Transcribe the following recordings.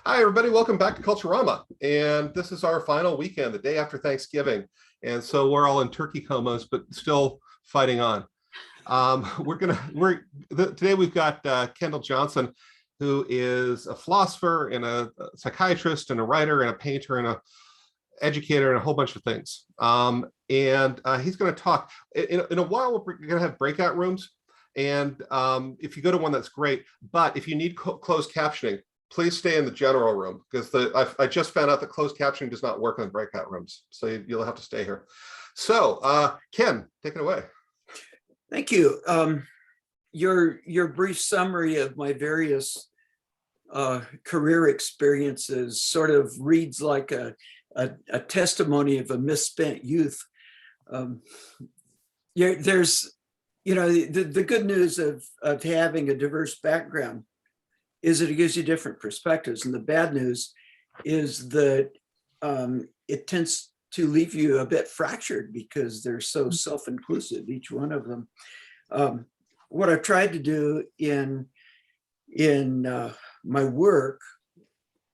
Hi, everybody. Welcome back to Culturama. And this is our final weekend, the day after Thanksgiving. And so we're all in turkey comas, but still fighting on. Today we've got Kendall Johnson, who is a philosopher and a psychiatrist and a writer and a painter and a educator and a whole bunch of things. He's going to talk. In a while, we're going to have breakout rooms. And if you go to one, that's great. But if you need closed captioning, please stay in the general room, because I just found out that closed captioning does not work in breakout rooms. So you'll have to stay here. So Ken, take it away. Thank you. Your brief summary of my various career experiences sort of reads like a testimony of a misspent youth. There's, the good news of having a diverse background is that it gives you different perspectives. And the bad news is that it tends to leave you a bit fractured because they're so self-inclusive, each one of them. What I've tried to do in my work,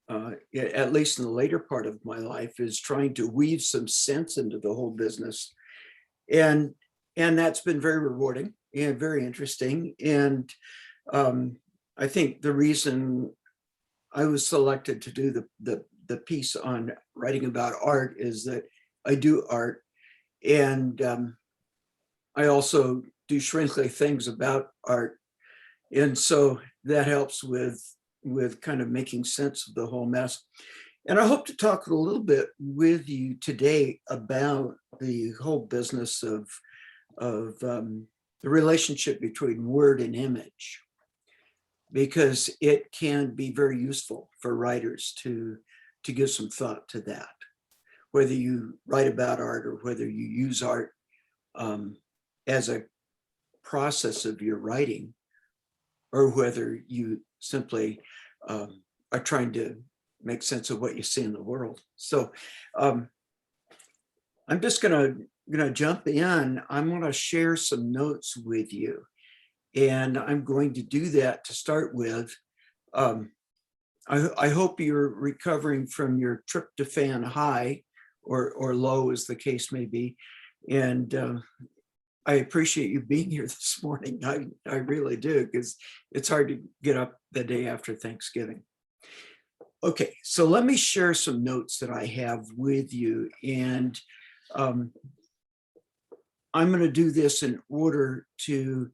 at least in the later part of my life, is trying to weave some sense into the whole business. And that's been very rewarding and very interesting. And I think the reason I was selected to do the piece on writing about art is that I do art, and I also do shrinkly things about art. And so that helps with kind of making sense of the whole mess. And I hope to talk a little bit with you today about the whole business of the relationship between word and image, because it can be very useful for writers to give some thought to that, whether you write about art or whether you use art as a process of your writing, or whether you simply are trying to make sense of what you see in the world. So I'm just gonna jump in. I'm gonna share some notes with you. And I'm going to do that to start with. I hope you're recovering from your tryptophan high or low, as the case may be. And I appreciate you being here this morning. I really do, because it's hard to get up the day after Thanksgiving. Okay, so let me share some notes that I have with you. And I'm going to do this in order to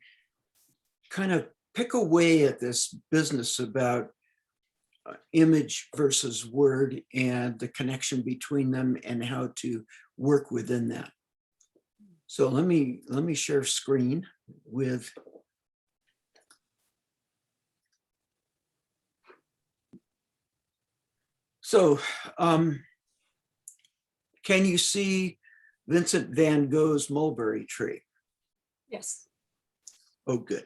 kind of pick away at this business about image versus word and the connection between them and how to work within that. So let me share screen with. So can you see Vincent van Gogh's Mulberry Tree? Yes. Oh, good.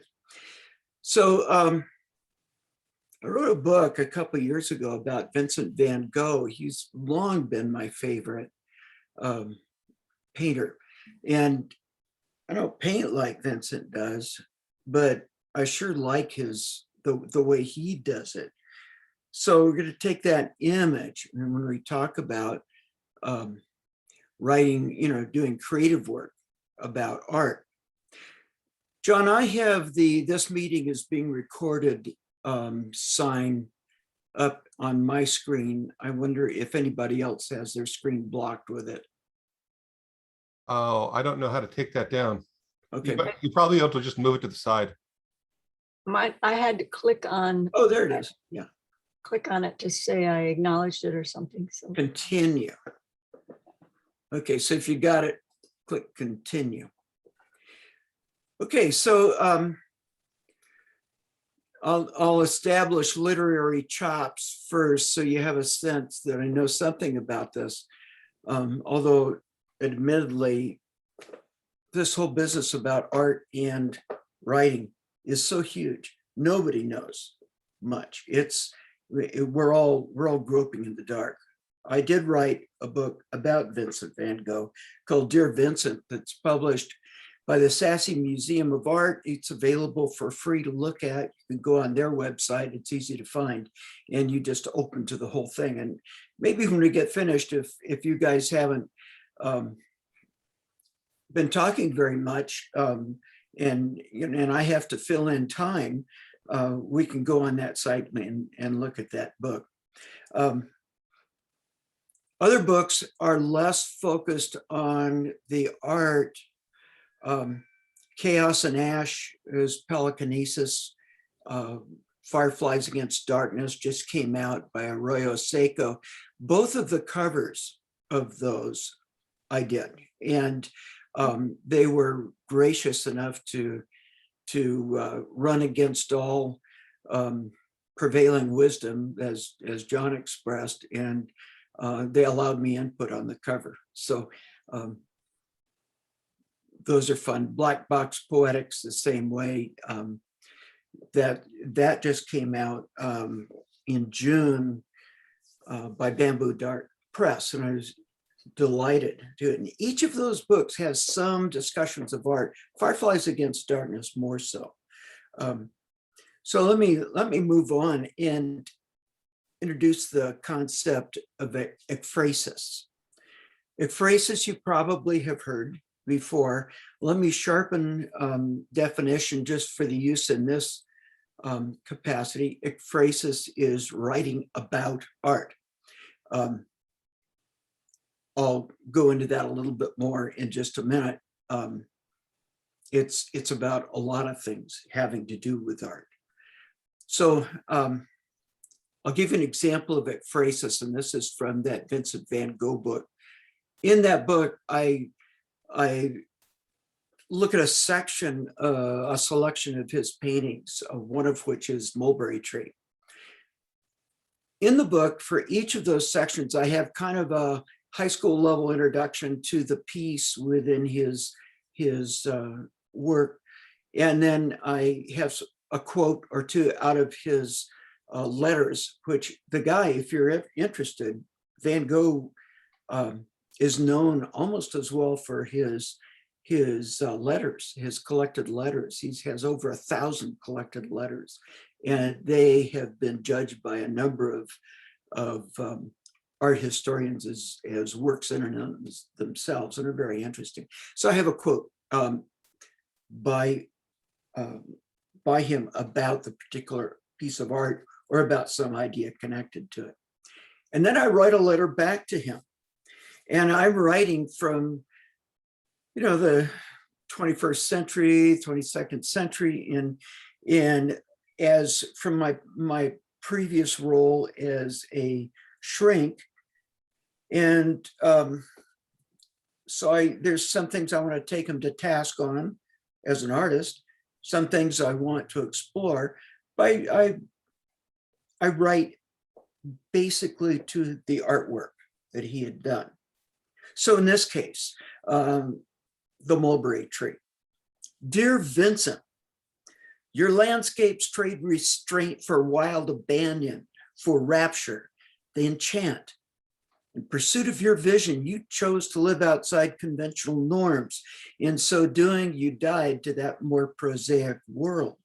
So I wrote a book a couple of years ago about Vincent van Gogh. He's long been my favorite painter. And I don't paint like Vincent does, but I sure like the way he does it. So we're going to take that image, and when we talk about writing, doing creative work about art. John, I have this meeting is being recorded sign up on my screen. I wonder if anybody else has their screen blocked with it. Oh, I don't know how to take that down. Okay. You probably able to just move it to the side. I had to click on. Oh, there it is. Yeah. Click on it to say I acknowledged it or something. So Continue. Okay, so if you got it, click continue. Okay, so I'll establish literary chops first, so you have a sense that I know something about this. Although, admittedly, this whole business about art and writing is so huge. Nobody knows much. We're all groping in the dark. I did write a book about Vincent van Gogh called Dear Vincent, that's published by the Sassy Museum of Art. It's available for free to look at. You can go on their website. It's easy to find, and you just open to the whole thing. And maybe when we get finished, if you guys haven't been talking very much, and I have to fill in time, we can go on that site and look at that book. Other books are less focused on the art. Chaos and Ash is Pelicanesis. Fireflies Against Darkness just came out by Arroyo Seco. Both of the covers of those I did. And they were gracious enough to run against all prevailing wisdom, as John expressed, and they allowed me input on the cover. So those are fun. Black Box Poetics, the same way. That just came out in June by Bamboo Dark Press, and I was delighted to do it. And each of those books has some discussions of art. Fireflies Against Darkness more so. So let me move on and introduce the concept of ekphrasis. Ekphrasis you probably have heard before. Let me sharpen definition just for the use in this capacity. Ephrasis is writing about art. I'll go into that a little bit more in just a minute. It's about a lot of things having to do with art. So I'll give you an example of ekphrasis, and this is from that Vincent van Gogh book. In that book, I look at a section, a selection of his paintings, one of which is Mulberry Tree. In the book, for each of those sections, I have kind of a high school level introduction to the piece within his work. And then I have a quote or two out of his letters, which the guy, if you're interested, Van Gogh is known almost as well for his letters, his collected letters. He has over 1,000 collected letters, and they have been judged by a number of art historians as works in and themselves, and are very interesting. So I have a quote by him about the particular piece of art or about some idea connected to it. And then I write a letter back to him. And I'm writing from, the 21st century, 22nd century, and as from my previous role as a shrink. And so there's some things I want to take him to task on as an artist, some things I want to explore, but I write basically to the artwork that he had done. So in this case, the Mulberry Tree. Dear Vincent, your landscapes trade restraint for wild abandon, for rapture, they enchant. In pursuit of your vision, you chose to live outside conventional norms. In so doing, you died to that more prosaic world.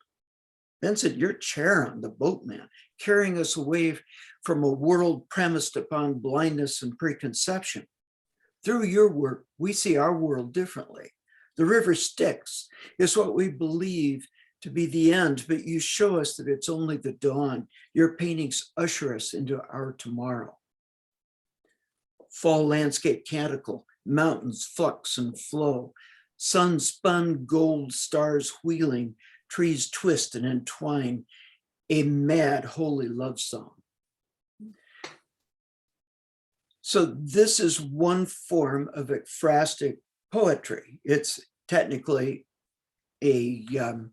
Vincent, your chair on the boatman, carrying us away from a world premised upon blindness and preconception. Through your work, we see our world differently. The river Styx is what we believe to be the end, but you show us that it's only the dawn. Your paintings usher us into our tomorrow. Fall landscape canticle, mountains flux and flow, sun-spun gold stars wheeling, trees twist and entwine, a mad holy love song. So this is one form of ekphrastic poetry. It's technically an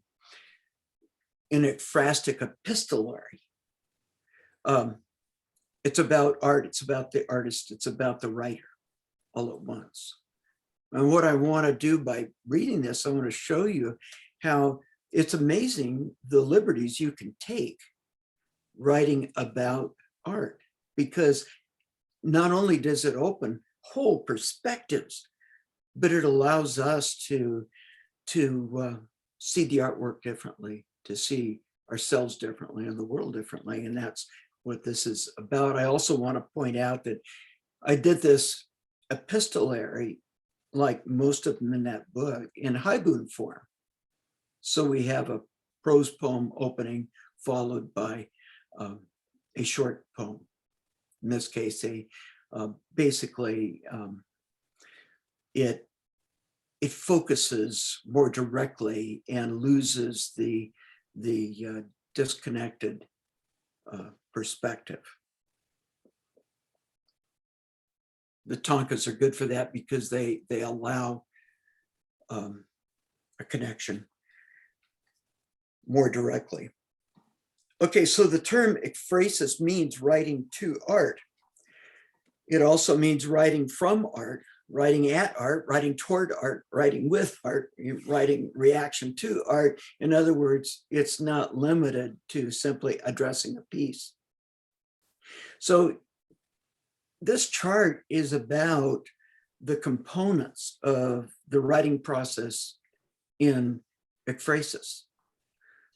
ekphrastic epistolary. It's about art, it's about the artist, it's about the writer all at once. And what I want to do by reading this, I want to show you how it's amazing the liberties you can take writing about art, because not only does it open whole perspectives, but it allows us to to see the artwork differently, to see ourselves differently and the world differently. And that's what this is about. I also want to point out that I did this epistolary, like most of them in that book, in haibun form. So we have a prose poem opening followed by a short poem. In this case, basically it focuses more directly and loses the disconnected perspective. The tankas are good for that because they allow a connection more directly. Okay, so the term Ephrasis means writing to art. It also means writing from art, writing at art, writing toward art, writing with art, writing reaction to art. In other words, it's not limited to simply addressing a piece. So this chart is about the components of the writing process in Ephrasis.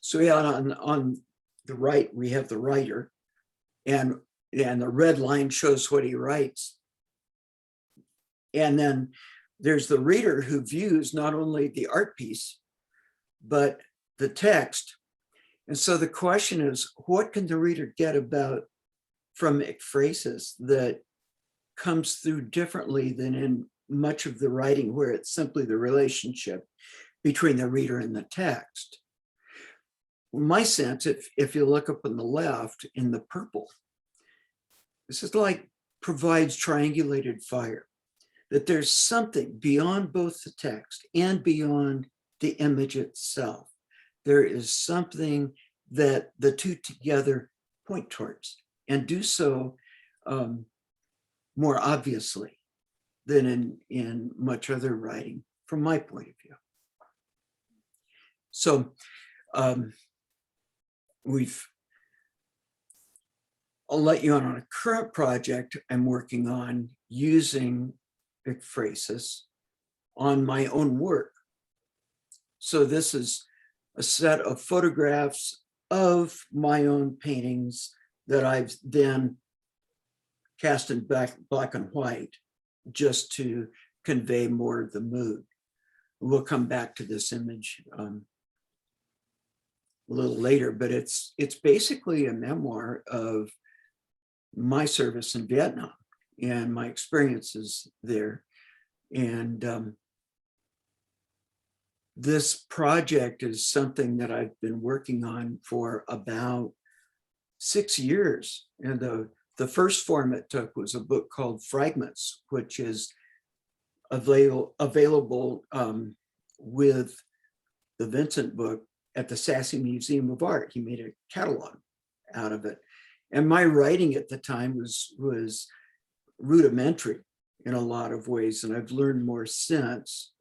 So on the right, we have the writer, and the red line shows what he writes. And then there's the reader who views not only the art piece, but the text. And so the question is, what can the reader get about from Ephrasis that comes through differently than in much of the writing, where it's simply the relationship between the reader and the text? My sense, if you look up on the left in the purple, this is like provides triangulated fire, that there's something beyond both the text and beyond the image itself. There is something that the two together point towards, and do so more obviously than in much other writing, from my point of view. So I'll let you on a current project I'm working on using Ephrasis on my own work. So this is a set of photographs of my own paintings that I've then cast in black and white, just to convey more of the mood. We'll come back to this image a little later, but it's basically a memoir of my service in Vietnam and my experiences there. And this project is something that I've been working on for about 6 years. And the first form it took was a book called Fragments, which is available with the Vincent book at the Sassy Museum of Art. He made a catalog out of it. And my writing at the time was rudimentary in a lot of ways, and I've learned more since.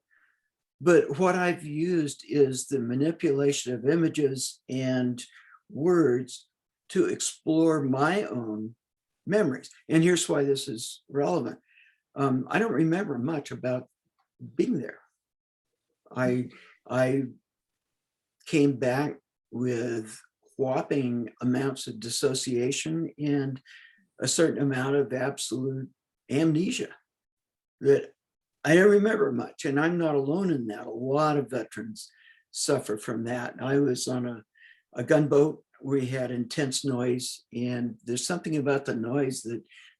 But what I've used is the manipulation of images and words to explore my own memories. And here's why this is relevant. I don't remember much about being there. I came back with whopping amounts of dissociation and a certain amount of absolute amnesia that I don't remember much. And I'm not alone in that. A lot of veterans suffer from that. I was on a gunboat. We had intense noise, and there's something about the noise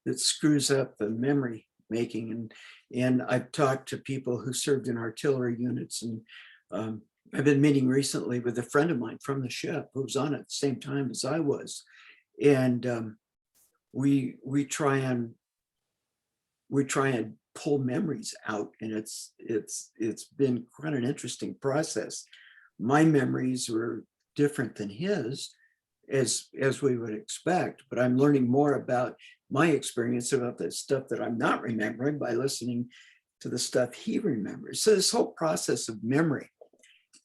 that screws up the memory making. And I've talked to people who served in artillery units, and I've been meeting recently with a friend of mine from the ship who was on at the same time as I was. And we try and pull memories out, and it's been quite an interesting process. My memories were different than his, as we would expect, but I'm learning more about my experience about the stuff that I'm not remembering by listening to the stuff he remembers. So this whole process of memory,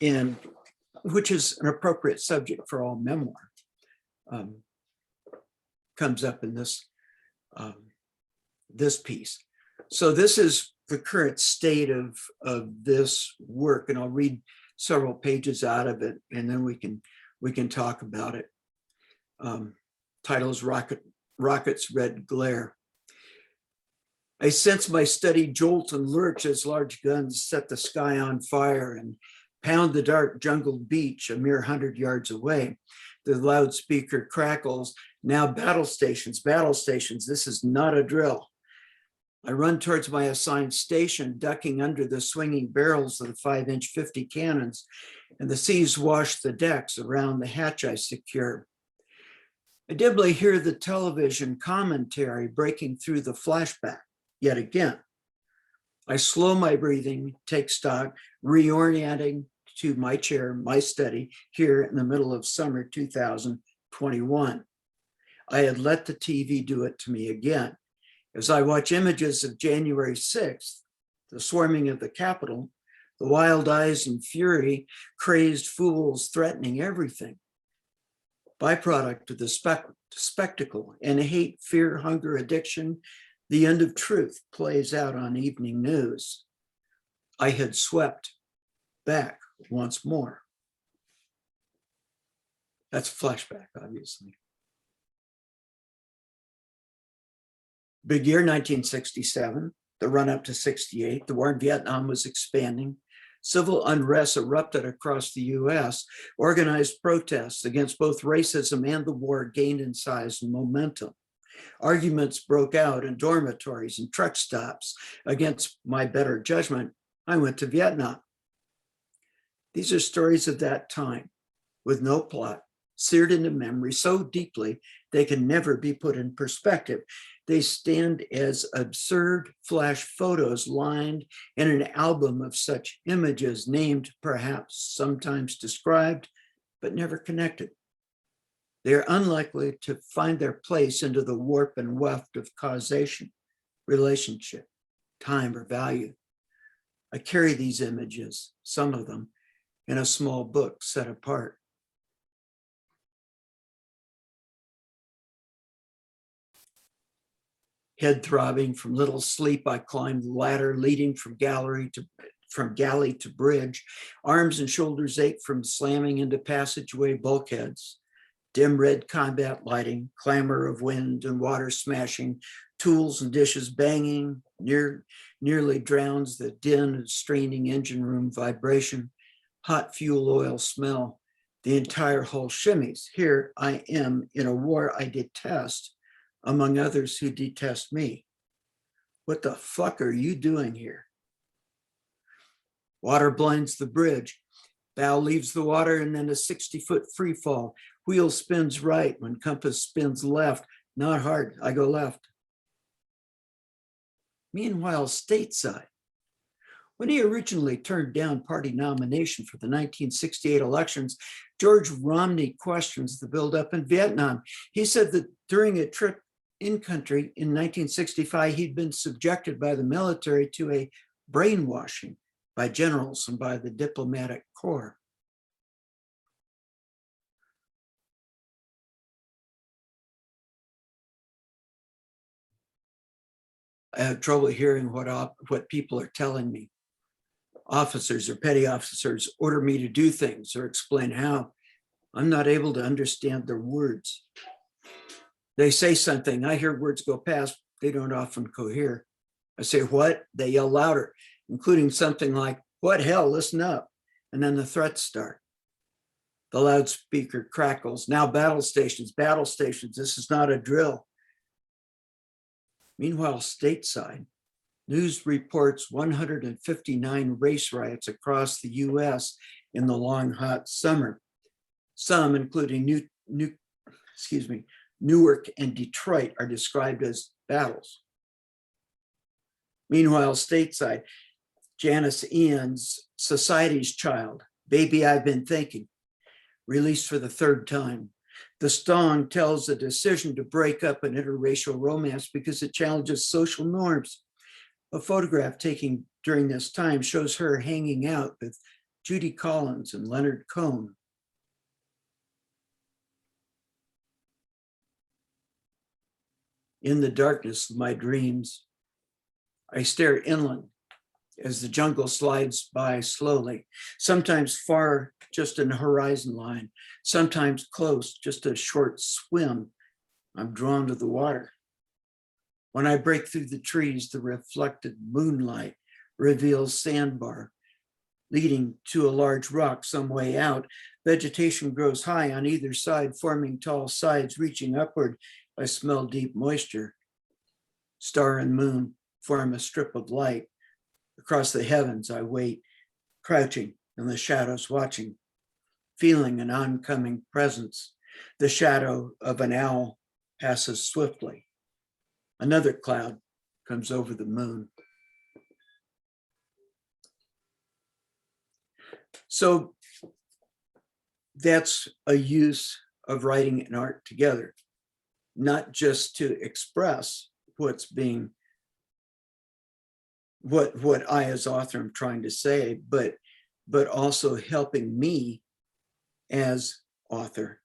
and which is an appropriate subject for all memoir, comes up in this this piece. So this is the current state of this work, and I'll read several pages out of it, and then we can talk about it. Title is Rocket's Red Glare. I sense my steady jolt and lurch as large guns set the sky on fire and pound the dark jungle beach a mere 100 yards away. The loudspeaker crackles. Now battle stations, this is not a drill. I run towards my assigned station, ducking under the swinging barrels of the 5-inch 50 cannons, and the seas wash the decks around the hatch I secure. I dimly hear the television commentary breaking through the flashback yet again. I slow my breathing, take stock, reorienting to my chair, my study, here in the middle of summer 2021. I had let the TV do it to me again. As I watch images of January 6th, the swarming of the Capitol, the wild eyes and fury, crazed fools threatening everything. Byproduct of the spectacle and hate, fear, hunger, addiction, the end of truth plays out on evening news. I had swept back once more. That's a flashback, obviously. Big year 1967, the run up to 68, the war in Vietnam was expanding. Civil unrest erupted across the US. Organized protests against both racism and the war gained in size and momentum. Arguments broke out in dormitories and truck stops. Against my better judgment, I went to Vietnam. These are stories of that time with no plot, seared into memory so deeply they can never be put in perspective. They stand as absurd flash photos lined in an album of such images, named, perhaps, sometimes described, but never connected. They are unlikely to find their place into the warp and weft of causation, relationship, time, or value. I carry these images, some of them, in a small book set apart. Head throbbing from little sleep, I climbed the ladder leading from galley to bridge. Arms and shoulders ached from slamming into passageway bulkheads. Dim red combat lighting, clamor of wind and water smashing, tools and dishes banging, nearly drowns the din of straining engine room vibration, hot fuel oil smell. The entire hull shimmies. Here I am in a war I detest, among others who detest me. What the fuck are you doing here? Water blinds the bridge. Bow leaves the water and then a 60-foot free fall. Wheel spins right when compass spins left. Not hard, I go left. Meanwhile, stateside, when he originally turned down party nomination for the 1968 elections, George Romney questions the buildup in Vietnam. He said that during a trip in country in 1965, he'd been subjected by the military to a brainwashing by generals and by the diplomatic corps. I have trouble hearing what people are telling me. Officers or petty officers order me to do things or explain how. I'm not able to understand their words. They say something, I hear words go past, they don't often cohere. I say, what? They yell louder, including something like, what hell, listen up. And then the threats start. The loudspeaker crackles. Now battle stations, this is not a drill. Meanwhile, stateside, news reports 159 race riots across the US in the long, hot summer. Some, including Newark and Detroit, are described as battles. Meanwhile, stateside, Janice Ian's Society's Child, Baby I've Been Thinking, released for the third time. The song tells a decision to break up an interracial romance because it challenges social norms. A photograph taken during this time shows her hanging out with Judy Collins and Leonard Cohen. In the darkness of my dreams, I stare inland as the jungle slides by slowly, sometimes far, just in a horizon line, sometimes close, just a short swim. I'm drawn to the water. When I break through the trees, the reflected moonlight reveals sandbar leading to a large rock some way out. Vegetation grows high on either side, forming tall sides reaching upward. I smell deep moisture. Star and moon form a strip of light. Across the heavens, I wait, crouching in the shadows, watching, feeling an oncoming presence. The shadow of an owl passes swiftly. Another cloud comes over the moon. So that's a use of writing and art together, not just to express what's being, what I as author am trying to say, but also helping me as author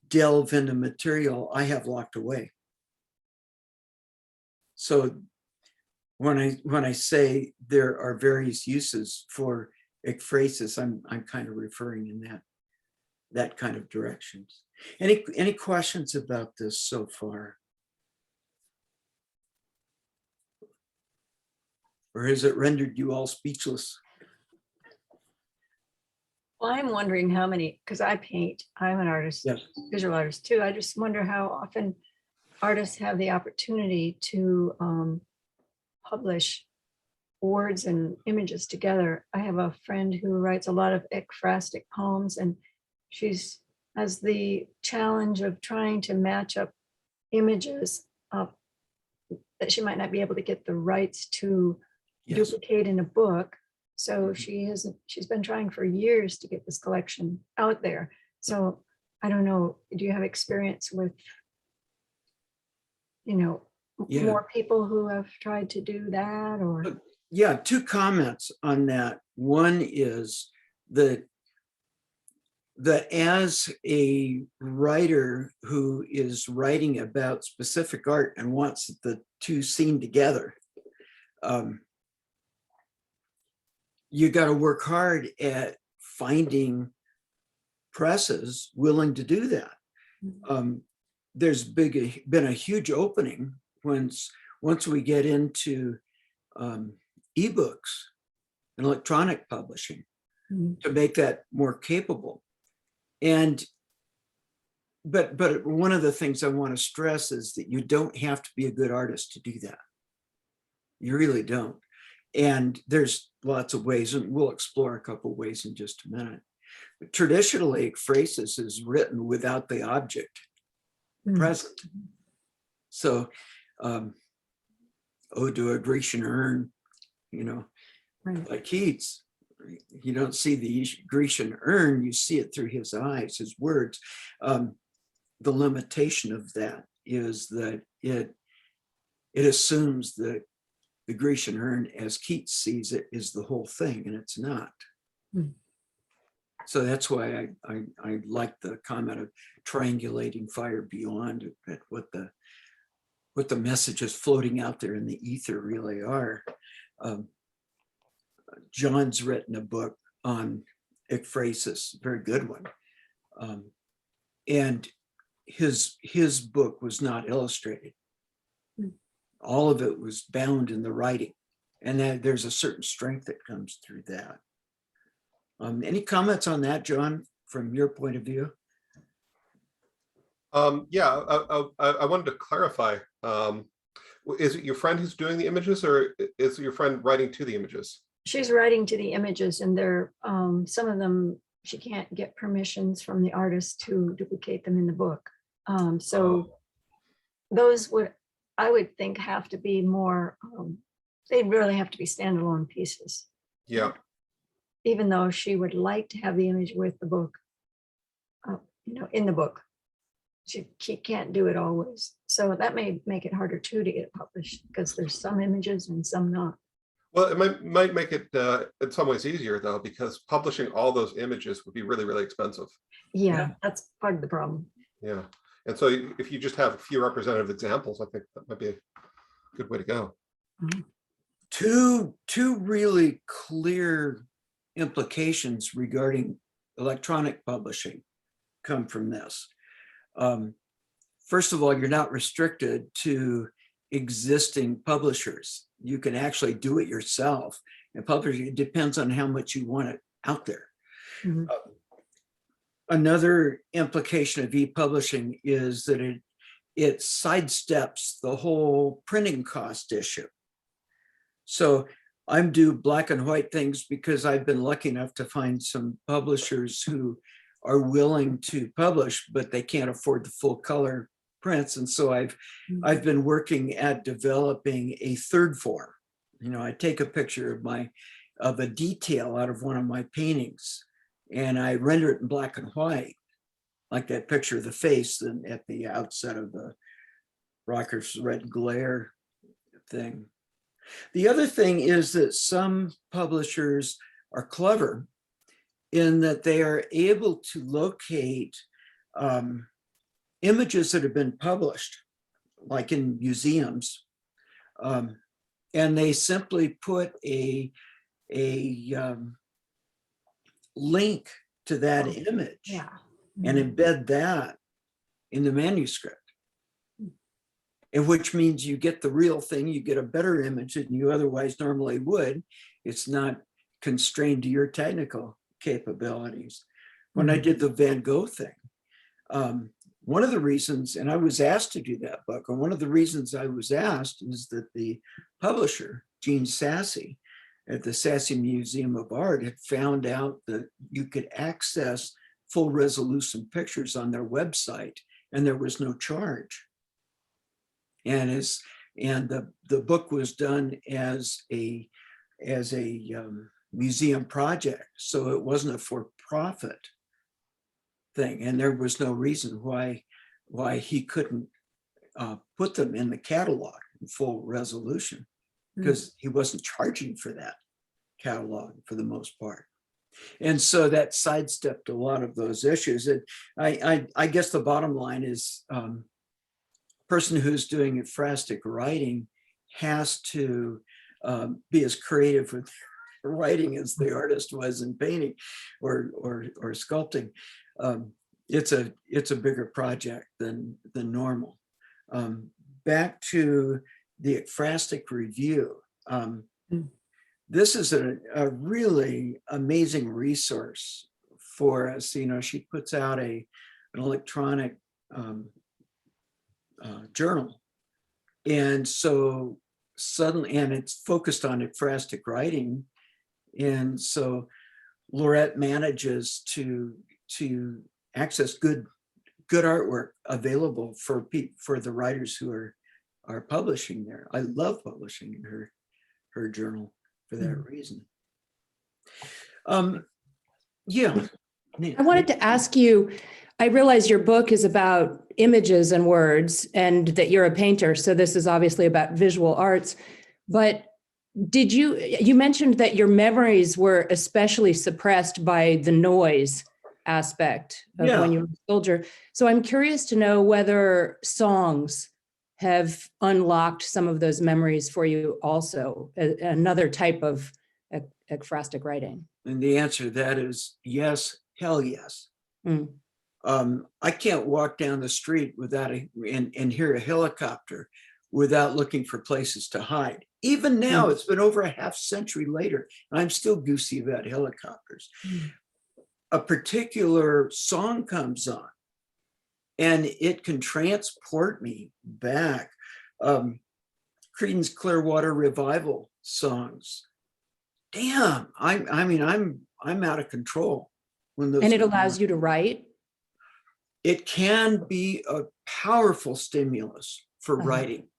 delve into material I have locked away. So when I say there are various uses for Ephrasis, I'm kind of referring in that kind of directions. Any questions about this so far? Or has it rendered you all speechless? Well, I'm wondering how many, because I paint, I'm an artist, Yes. visual artist too. I just wonder how often artists have the opportunity to publish words and images together. I have a friend who writes a lot of ekphrastic poems, and she's has the challenge of trying to match up images that she might not be able to get the rights to Yes. duplicate in a book. So she's been trying for years to get this collection out there. So I don't know, do you have experience with, Yeah. more people who have tried to do that, or? Yeah, two comments on that. One is that as a writer who is writing about specific art and wants the two seen together, you got to work hard at finding presses willing to do that. There's been a huge opening once we get into ebooks and electronic publishing to make that more capable. But one of the things I want to stress is that you don't have to be a good artist to do that. You really don't. And there's lots of ways, and we'll explore a couple of ways in just a minute. But traditionally, Ephrasis is written without the object present. So, Ode to a Grecian Urn, Right. like Keats, you don't see the Grecian urn, you see it through his eyes, his words. The limitation of that is that it assumes that the Grecian urn, as Keats sees it, is the whole thing, and it's not. So that's why I like the comment of triangulating fire beyond at what the messages floating out there in the ether really are. John's written a book on Ephrasis, very good one. And his book was not illustrated. All of it was bound in the writing. And there's a certain strength that comes through that. Any comments on that, John, from your point of view? Yeah, I wanted to clarify. Is it your friend who's doing the images, or is your friend writing to the images? She's writing to the images, and they're some of them she can't get permissions from the artist to duplicate them in the book. Those I would think have to be more, they'd really have to be standalone pieces. Yeah. Even though she would like to have the image with the book, in the book. She can't do it always. So that may make it harder too to get it published, because there's some images and some not. Well, it might make it in some ways easier though, because publishing all those images would be really, really expensive. Yeah, that's part of the problem. Yeah. And so if you just have a few representative examples, I think that might be a good way to go. two really clear implications regarding electronic publishing come from this. First of all, you're not restricted to existing publishers. You can actually do it yourself and publish. It depends on how much you want it out there. Mhm. Another implication of e-publishing is that it sidesteps the whole printing cost issue. So I'm do black and white things because I've been lucky enough to find some publishers who are willing to publish, but they can't afford the full color prints. And so I've been working at developing a third form. You know, I take a picture of a detail out of one of my paintings, and I render it in black and white, like that picture of the face at the outset of the Rocker's red glare thing. The other thing is that some publishers are clever in that they are able to locate images that have been published, like in museums, and they simply put a link to that image Yeah. and embed that in the manuscript. And which means you get the real thing, you get a better image than you otherwise normally would. It's not constrained to your technical capabilities. When I did the Van Gogh thing, one of the reasons, and I was asked to do that book, and one of the reasons I was asked is that the publisher, Gene Sassy, at the Sassy Museum of Art had found out that you could access full resolution pictures on their website and there was no charge. And the book was done as a museum project, so it wasn't a for-profit thing, and there was no reason why he couldn't put them in the catalog in full resolution, because he wasn't charging for that catalog for the most part. And so that sidestepped a lot of those issues. And I guess the bottom line is person who's doing Ephrasis writing has to be as creative with writing as the artist was in painting or sculpting. It's a bigger project than normal. Back to the Ephrasis review. This is a really amazing resource for us. You know, she puts out an electronic journal, and so suddenly, and it's focused on Ephrasis writing, and so Laurette manages to access good artwork available for the writers who are publishing there. I love publishing in her journal for that reason. Yeah. I wanted to ask you, I realize your book is about images and words and that you're a painter, so this is obviously about visual arts, but you mentioned that your memories were especially suppressed by the noise aspect of when you were a soldier. So I'm curious to know whether songs have unlocked some of those memories for you also, another type of ekphrastic writing. And the answer to that is yes, hell yes. I can't walk down the street without and hear a helicopter without looking for places to hide. Even now, it's been over a half century later, and I'm still goosey about helicopters. A particular song comes on, and it can transport me back. Creedence Clearwater Revival songs. Damn, I mean, I'm out of control when those. And it allows you to write. It can be a powerful stimulus for writing,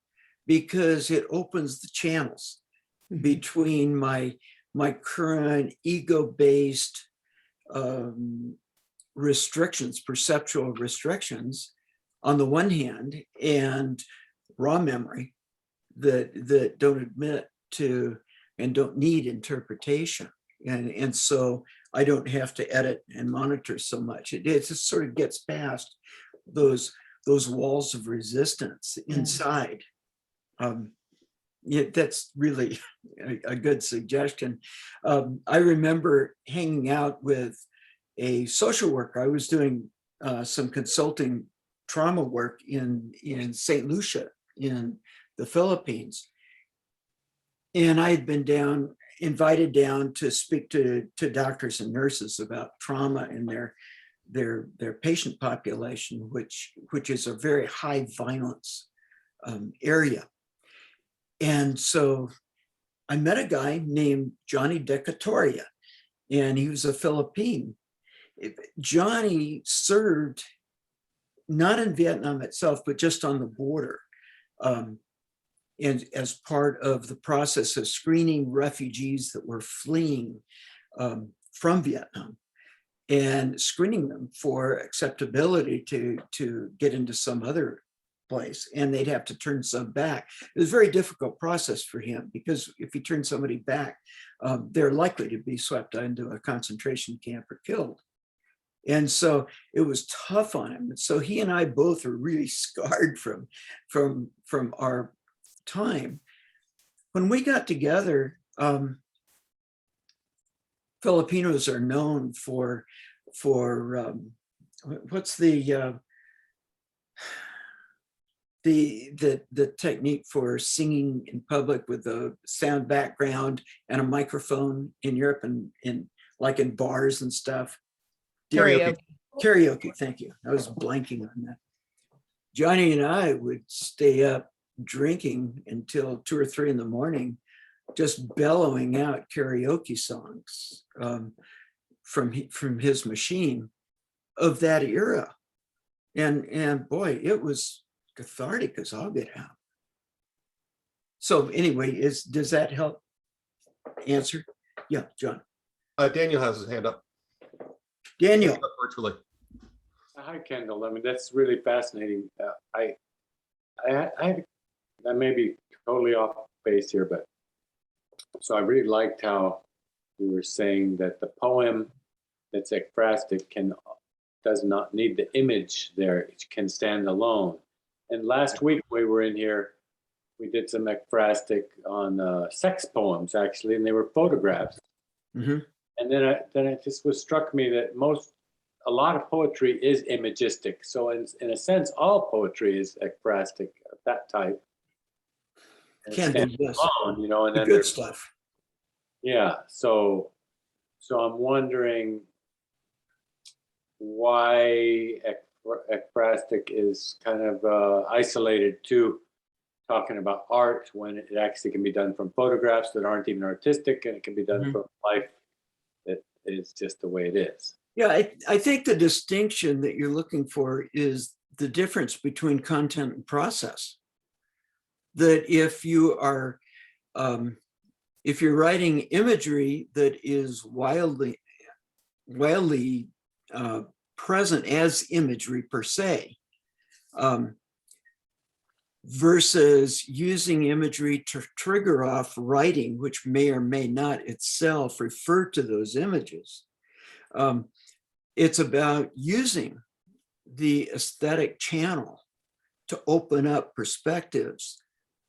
because it opens the channels between my current ego-based restrictions, perceptual restrictions on the one hand, and raw memory that don't admit to and don't need interpretation. And so I don't have to edit and monitor so much. It just sort of gets past those walls of resistance inside. Yeah, that's really a good suggestion. I remember hanging out with a social worker. I was doing some consulting trauma work in St. Lucia in the Philippines. And I had been invited down to speak to doctors and nurses about trauma in their patient population, which is a very high violence area. And so I met a guy named Johnny Decatoria, and he was a Philippine. Johnny served not in Vietnam itself, but just on the border. And as part of the process of screening refugees that were fleeing from Vietnam and screening them for acceptability to get into some other place, and they'd have to turn some back. It was a very difficult process for him, because if he turned somebody back, they're likely to be swept into a concentration camp or killed. And so it was tough on him. And so he and I both are really scarred from our time. When we got together, Filipinos are known for what's the technique for singing in public with a sound background and a microphone in Europe and in like in bars and stuff. Karaoke, thank you. I was blanking on that. Johnny and I would stay up drinking until 2 or 3 in the morning, just bellowing out karaoke songs from his machine of that era. And boy, it was cathartic as all get out. So anyway, does that help answer? Yeah, John. Daniel has his hand up. Daniel. Virtually. Hi, Kendall. I mean, that's really fascinating. I may be totally off base here, but so I really liked how you were saying that the poem that's ekphrastic does not need the image there. It can stand alone. And last week we were in here, we did some ekphrastic on sex poems, actually, and they were photographs. Mm-hmm. And then it just struck me that a lot of poetry is imagistic. So in a sense, all poetry is ekphrastic of that type. Can be, yes. Alone, you know, and the then good stuff. Yeah. So I'm wondering why ekphrastic is kind of isolated to talking about art when it actually can be done from photographs that aren't even artistic, and it can be done from life that is just the way it is. Yeah, I think the distinction that you're looking for is the difference between content and process. That if you are, if you're writing imagery that is wildly present as imagery per se, versus using imagery to trigger off writing, which may or may not itself refer to those images. It's about using the aesthetic channel to open up perspectives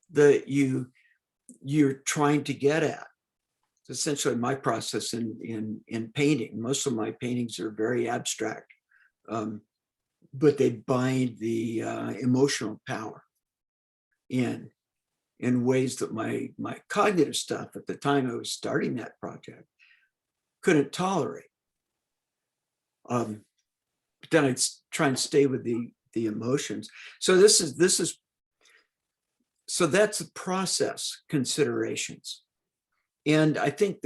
that you're trying to get at. It's essentially my process in painting. Most of my paintings are very abstract, but they bind the emotional power in ways that my cognitive stuff at the time I was starting that project couldn't tolerate. But then I'd try and stay with the emotions. So that's the process considerations. And I think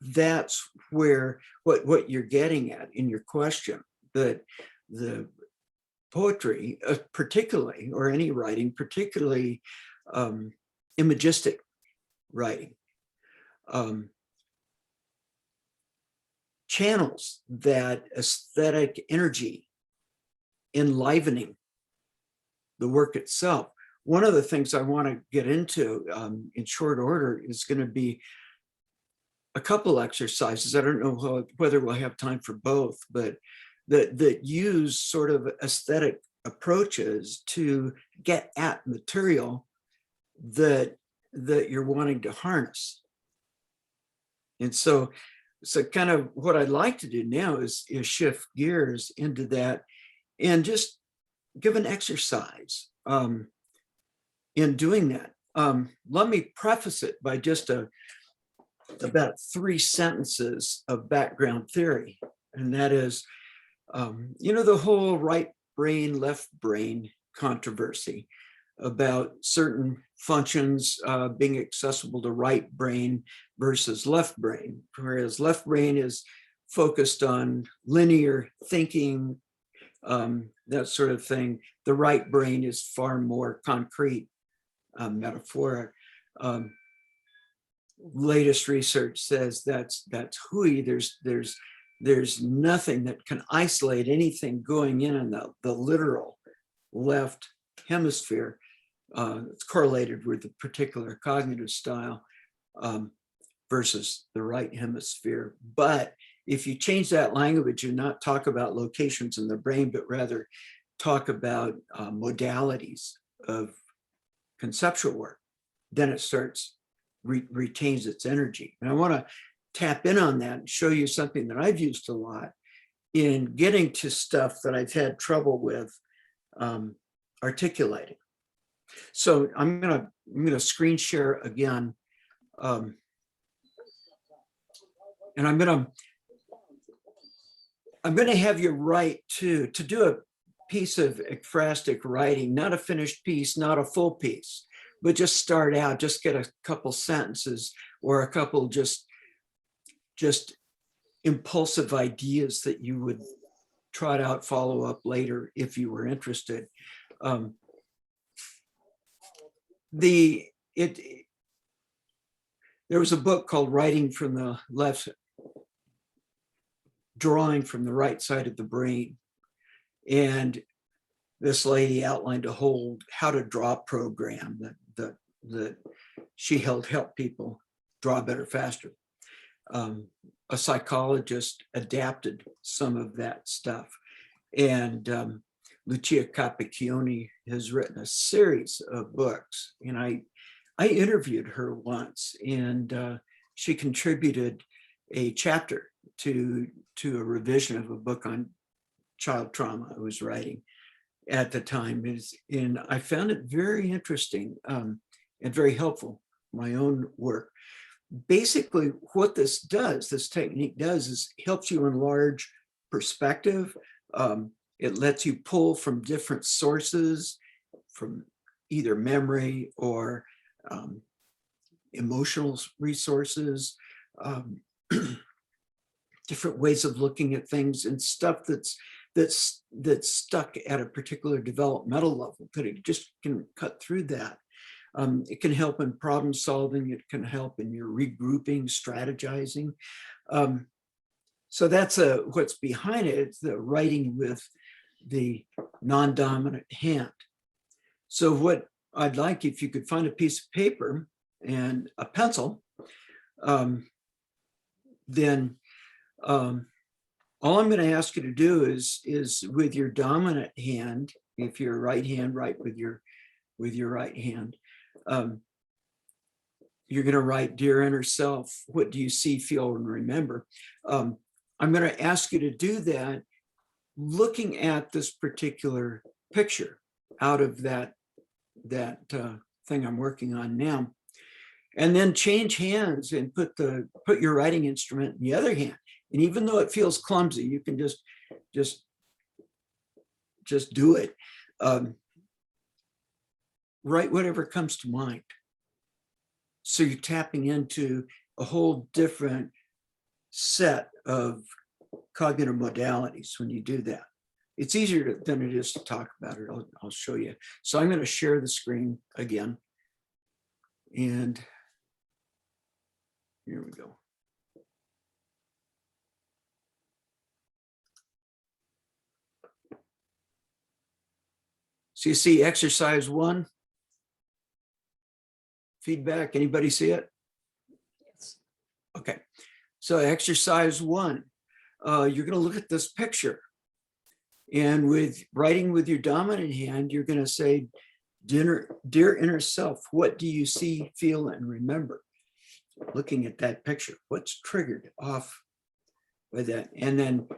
that's where what you're getting at in your question, that the poetry, particularly, or any writing, particularly imagistic writing, channels that aesthetic energy, enlivening the work itself. One of the things I want to get into in short order is going to be a couple exercises. I don't know whether we'll have time for both, but that use sort of aesthetic approaches to get at material that that you're wanting to harness. And so kind of what I'd like to do now is shift gears into that and just give an exercise in doing that. Let me preface it by just about 3 sentences of background theory. And that is, the whole right brain, left brain controversy about certain functions being accessible to right brain versus left brain, whereas left brain is focused on linear thinking, that sort of thing. The right brain is far more concrete, metaphoric. Latest research says that's hooey. There's nothing that can isolate anything going in the literal left hemisphere. It's correlated with a particular cognitive style versus the right hemisphere. But if you change that language and not talk about locations in the brain, but rather talk about modalities of conceptual work, then it starts retains its energy. And I want to tap in on that and show you something that I've used a lot in getting to stuff that I've had trouble with articulating. So I'm gonna screen share again, and I'm gonna have you write to do a piece of ekphrastic writing, not a finished piece, not a full piece, but just start out, just get a couple sentences or a couple just impulsive ideas that you would trot out, follow up later if you were interested. There was a book called Writing from the Left, Drawing from the Right Side of the Brain. And this lady outlined a whole how to draw program that she helped people draw better, faster. A psychologist adapted some of that stuff. And Lucia Capicchione has written a series of books. And I interviewed her once, and she contributed a chapter to a revision of a book on child trauma I was writing at the time. And I found it very interesting and very helpful, my own work. Basically, what this technique does is helps you enlarge perspective. It lets you pull from different sources, from either memory or emotional resources, different ways of looking at things, and stuff that's stuck at a particular developmental level, but it just can cut through that. It can help in problem solving. It can help in your regrouping, strategizing. So that's what's behind it. It's the writing with the non-dominant hand. So what I'd like, if you could find a piece of paper and a pencil, then all I'm going to ask you to do is with your dominant hand, if you're right hand, write with your right hand. You're going to write, "Dear inner self, what do you see, feel, and remember?" I'm going to ask you to do that looking at this particular picture out of that thing I'm working on now, and then change hands and put your writing instrument in the other hand. And even though it feels clumsy, you can just do it. Write whatever comes to mind. So you're tapping into a whole different set of cognitive modalities when you do that. It's easier than it is to talk about it. I'll show you. So I'm going to share the screen again. And here we go. So you see exercise 1. Feedback, anybody see it? Yes. Okay, so exercise 1, you're going to look at this picture, and with writing with your dominant hand, you're going to say, Dear inner self, what do you see, feel, and remember? Looking at that picture, what's triggered off by that? And then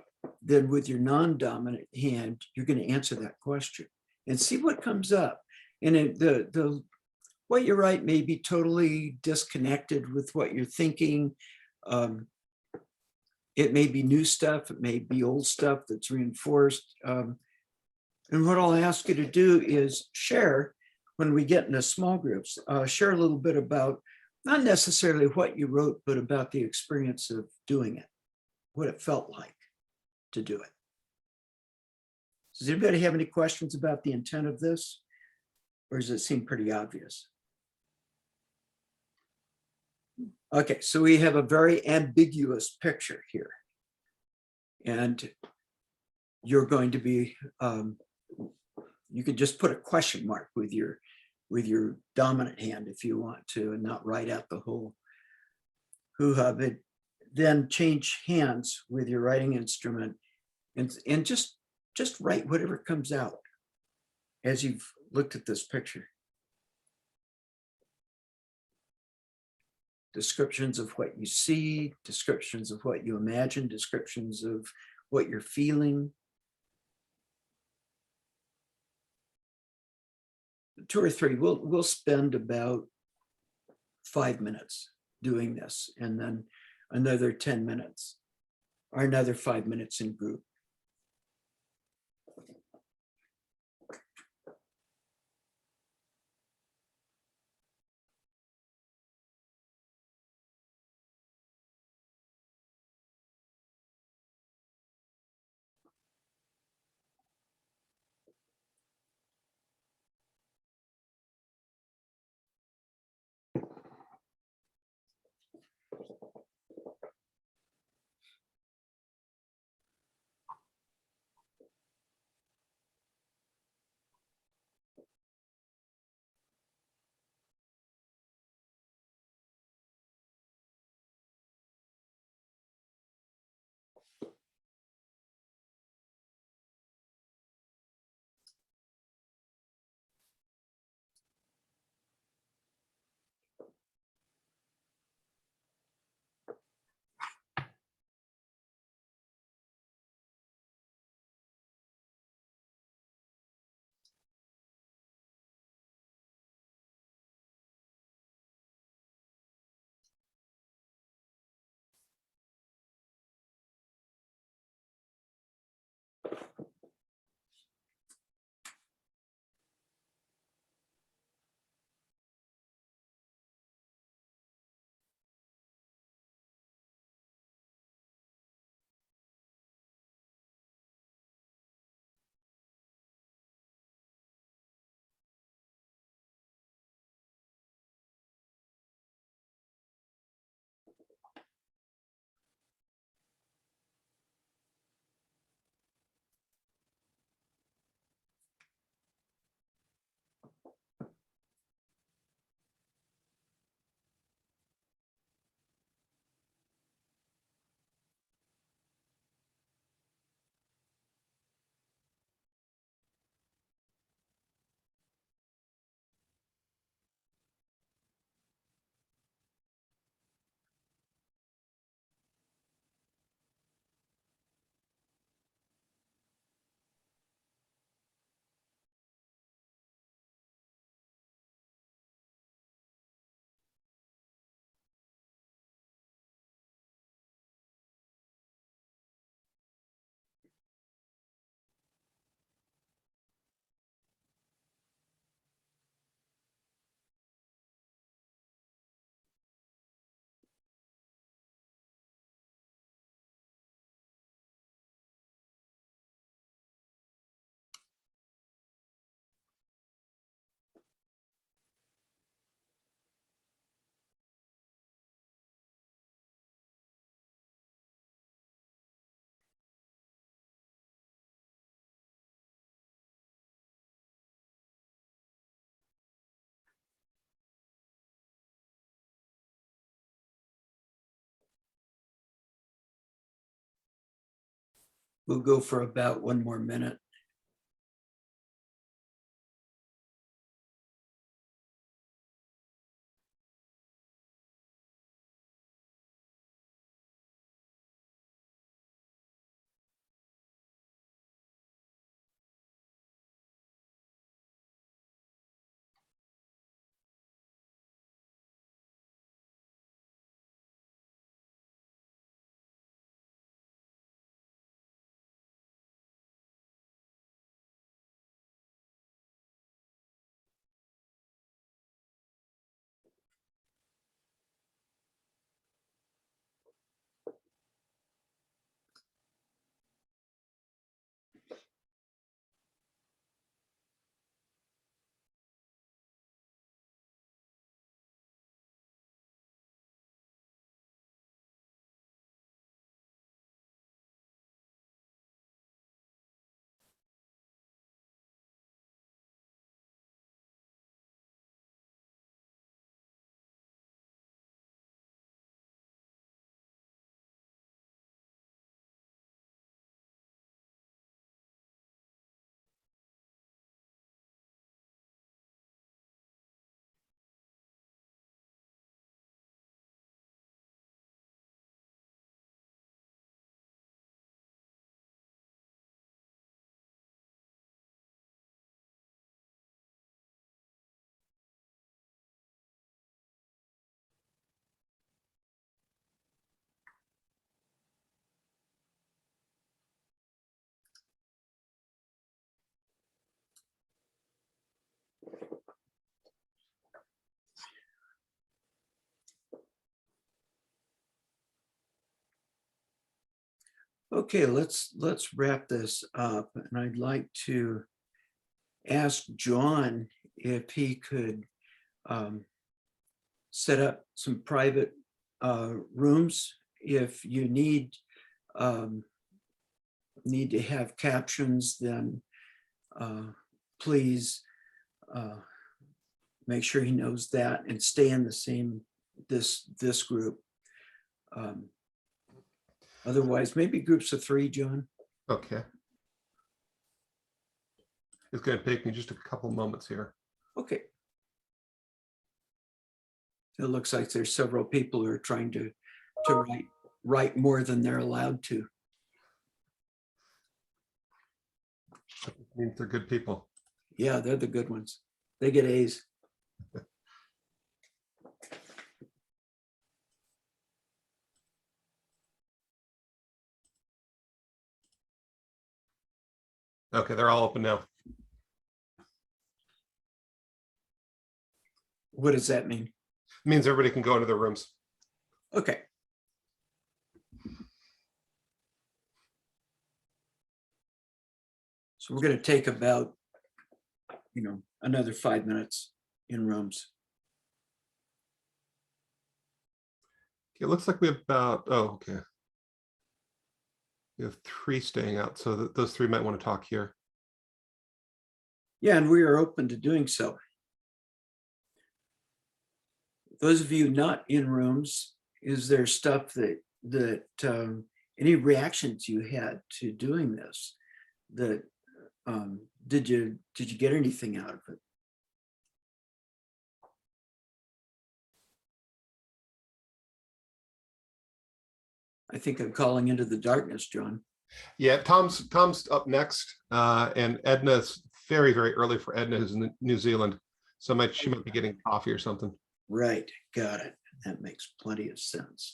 with your non-dominant hand, you're going to answer that question and see what comes up. And what you write may be totally disconnected with what you're thinking. It may be new stuff, it may be old stuff that's reinforced. And what I'll ask you to do is share, when we get into small groups, share a little bit about not necessarily what you wrote, but about the experience of doing it, what it felt like to do it. Does anybody have any questions about the intent of this? Or does it seem pretty obvious? Okay, so we have a very ambiguous picture here. And you're going to be, you could just put a question mark with your dominant hand if you want to, and not write out the whole hoo-ha, but then change hands with your writing instrument and just write whatever comes out as you've looked at this picture. Descriptions of what you see, descriptions of what you imagine, descriptions of what you're feeling. 2 or 3, we'll spend about 5 minutes doing this, and then another 10 minutes or another 5 minutes in group. We'll go for about 1 more minute. Okay, let's wrap this up. And I'd like to ask John if he could set up some private rooms. If you need to have captions, then please make sure he knows that and stay in the same this group. Otherwise, maybe groups of 3, John. Okay. It's going to take me just a couple moments here. Okay. It looks like there's several people who are trying to write more than they're allowed to. It means they're good people. Yeah, they're the good ones. They get A's. Okay, they're all open now. What does that mean? It means everybody can go into their rooms. Okay. So we're going to take about, another 5 minutes in rooms. It looks like we have about, oh, okay. We have 3 staying out, so those 3 might want to talk here. Yeah, and we are open to doing so. Those of you not in rooms, is there stuff that any reactions you had to doing this? That did you get anything out of it? I think I'm calling into the darkness, John. Yeah, Tom's up next, and Edna's very, very early for Edna, who's in New Zealand. So she might be getting coffee or something. Right, got it. That makes plenty of sense.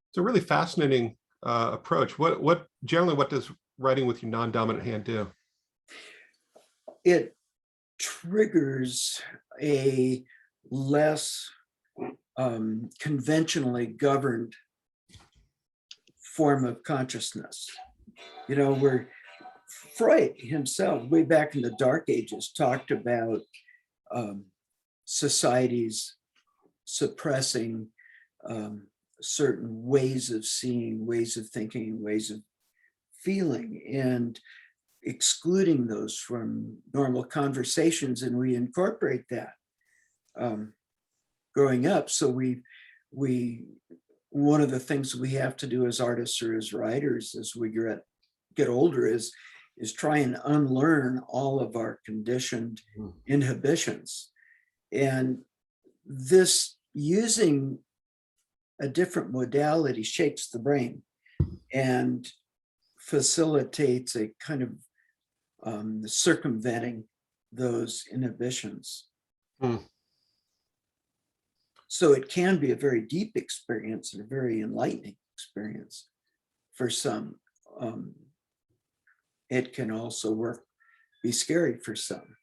It's a really fascinating approach. What does writing with your non-dominant hand do? It triggers a less conventionally governed form of consciousness. Where Freud himself, way back in the Dark Ages, talked about societies suppressing certain ways of seeing, ways of thinking, ways of feeling, and excluding those from normal conversations. And we incorporate that growing up. So one of the things we have to do as artists or as writers as we get older is try and unlearn all of our conditioned inhibitions. And this, using a different modality, shapes the brain and facilitates a kind of circumventing those inhibitions. So it can be a very deep experience and a very enlightening experience for some. It can also be scary for some.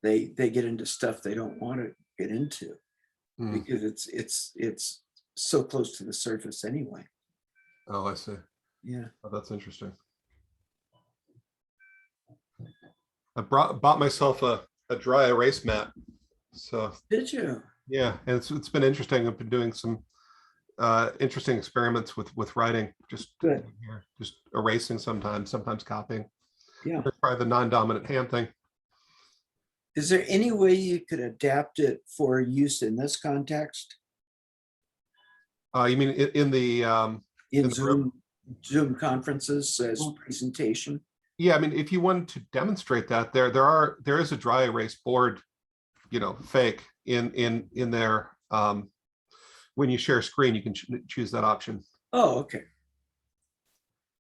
They get into stuff they don't want to get into because it's so close to the surface anyway. Oh, I see. Yeah. Oh, that's interesting. I bought myself a dry erase mat. So did you? Yeah, and it's been interesting. I've been doing some interesting experiments with writing, just erasing sometimes copying. Yeah. Probably the non-dominant hand thing. Is there any way you could adapt it for use in this context? You mean in the Zoom conferences as presentation? Yeah, I mean, if you wanted to demonstrate that, there is a dry erase board, fake in there. When you share a screen, you can choose that option. Oh, okay.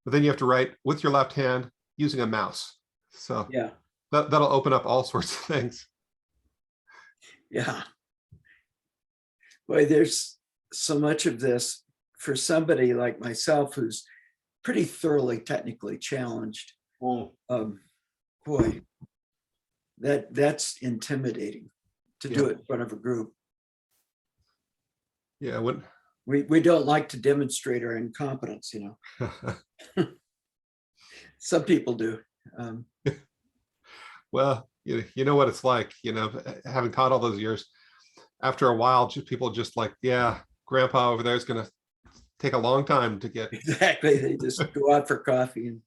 But then you have to write with your left hand using a mouse. So yeah, that'll open up all sorts of things. Yeah. Boy, there's so much of this for somebody like myself who's pretty thoroughly technically challenged. Boy, that's intimidating to do it in front of a group. Yeah, when We don't like to demonstrate our incompetence, you know. Some people do. well, you know what it's like, having taught all those years. After a while, people just like, yeah, Grandpa over there is going to take a long time to get. Exactly. They just go out for coffee. And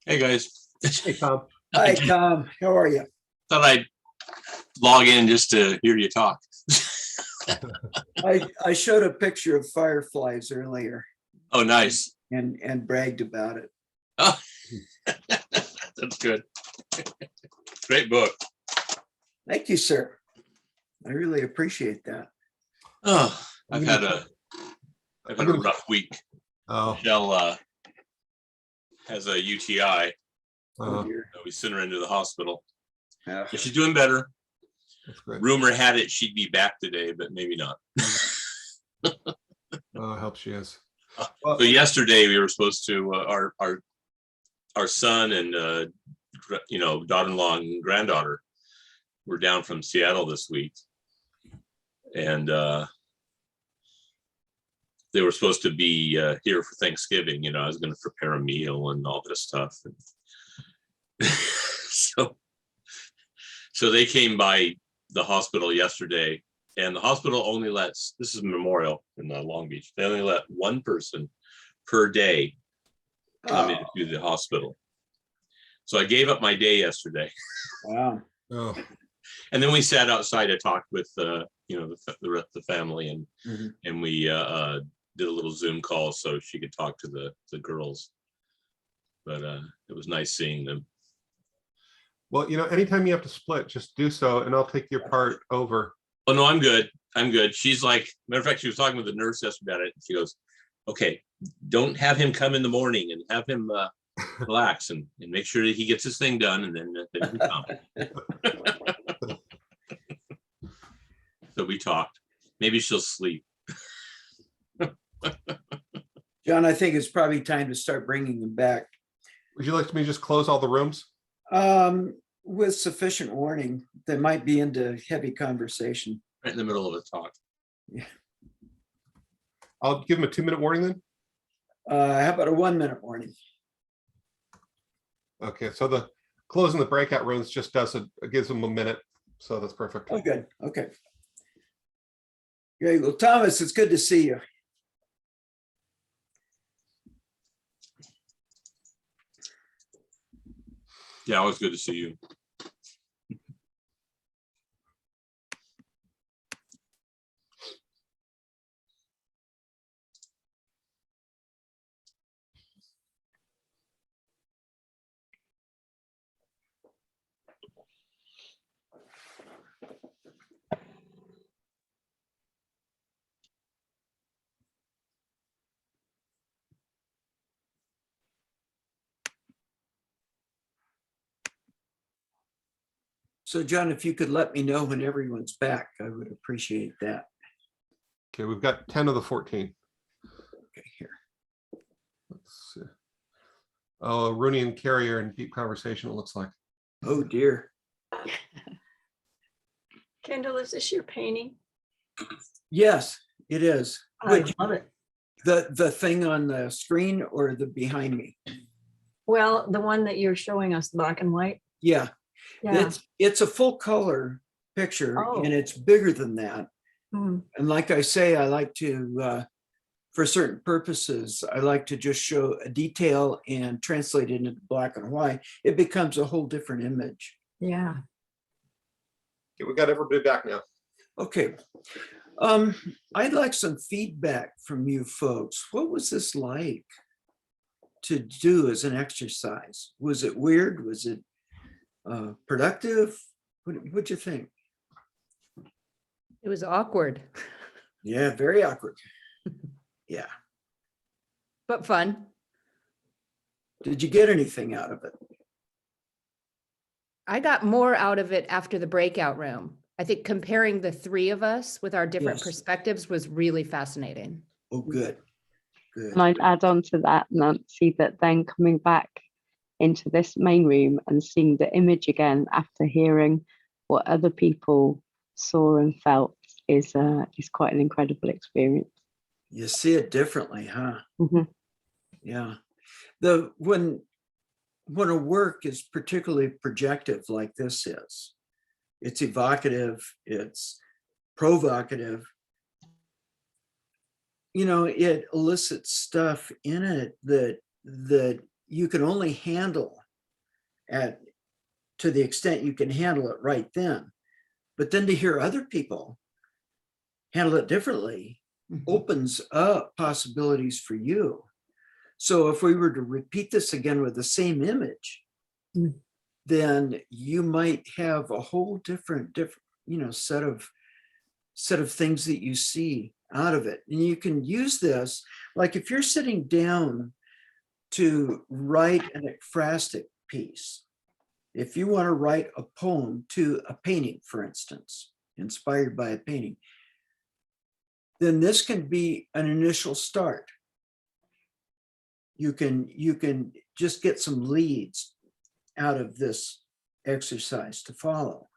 Hey guys, Hey, Tom. hi, Tom. How are you? thought I'd log in just to hear you talk. I showed a picture of fireflies earlier Oh, nice. and bragged about it. Oh, that's good. Great book. Thank you, sir. I really appreciate that. Oh, I've had a rough week. Oh, Michelle has a UTI. Oh, dear. So we sent her into the hospital. Yeah. But she's doing better. that's great. Rumor had it she'd be back today, but maybe not. Oh, I hope she is. So yesterday we were supposed to our son and daughter-in-law and granddaughter were down from Seattle this week, and they were supposed to be here for Thanksgiving. I was going to prepare a meal and all this stuff. And so they came by the hospital yesterday, and the hospital only lets, this is Memorial in Long Beach, they only let one person per day come into the hospital. So I gave up my day yesterday. Wow. Oh, And then we sat outside to talk with the rest of the family, and Mhm. and we did a little Zoom call so she could talk to the girls. But it was nice seeing them. well, anytime you have to split, just do so, and I'll take your part over. Oh no, I'm good. I'm good. She's like, matter of fact, she was talking with the nurse yesterday about it. She goes, "Okay, don't have him come in the morning, and have him relax and make sure that he gets his thing done, and then he can come." So we talked. Maybe she'll sleep. John, I think it's probably time to start bringing them back. Would you like me to just close all the rooms? With sufficient warning, they might be into heavy conversation. Right in the middle of a talk. I'll give them a 2-minute warning then. How about a 1-minute warning? Okay, so the closing the breakout rooms just gives them a minute, so that's perfect. Oh, good. Okay. Great. Well, Thomas, it's good to see you. Yeah, always good to see you. So, John, if you could let me know when everyone's back, I would appreciate that. Okay, we've got 10 of the 14. Okay, here. Let's see. Oh, Rooney and Carrie are in deep conversation, it looks like. Oh, dear. Kendall, is this your painting? Yes, it is. I Which, love it. the thing on the screen or the behind me? Well, the one that you're showing us, black and white. Yeah, Yeah. it's a full color picture Oh. and it's bigger than that. Mm. And like I say, I like to, for certain purposes, I like to just show a detail and translate it into black and white. It becomes a whole different image. Yeah. Okay, we got everybody back now. Okay. I'd like some feedback from you folks. What was this like to do as an exercise? Was it weird? Was it productive? What'd you think? It was awkward, Yeah, very awkward. Yeah. but fun. Did you get anything out of it? I got more out of it after the breakout room. I think comparing the three of us with our different Yes. perspectives was really fascinating. Oh, good. Good. And I'd add on to that, Nancy, that then coming back into this main room and seeing the image again after hearing what other people saw and felt is quite an incredible experience. You see it differently, huh? Mhm. Yeah. When a work is particularly projective like this is, it's evocative, it's provocative, you know, it elicits stuff in it that you can only handle to the extent you can handle it right then. But then to hear other people handle it differently opens up possibilities for you. So if we were to repeat this again with the same image, then you might have a whole different, you know, set of things that you see out of it. And you can use this, like if you're sitting down to write an ekphrastic piece, if you want to write a poem to a painting, for instance, inspired by a painting, then this can be an initial start. You can just get some leads out of this exercise to follow.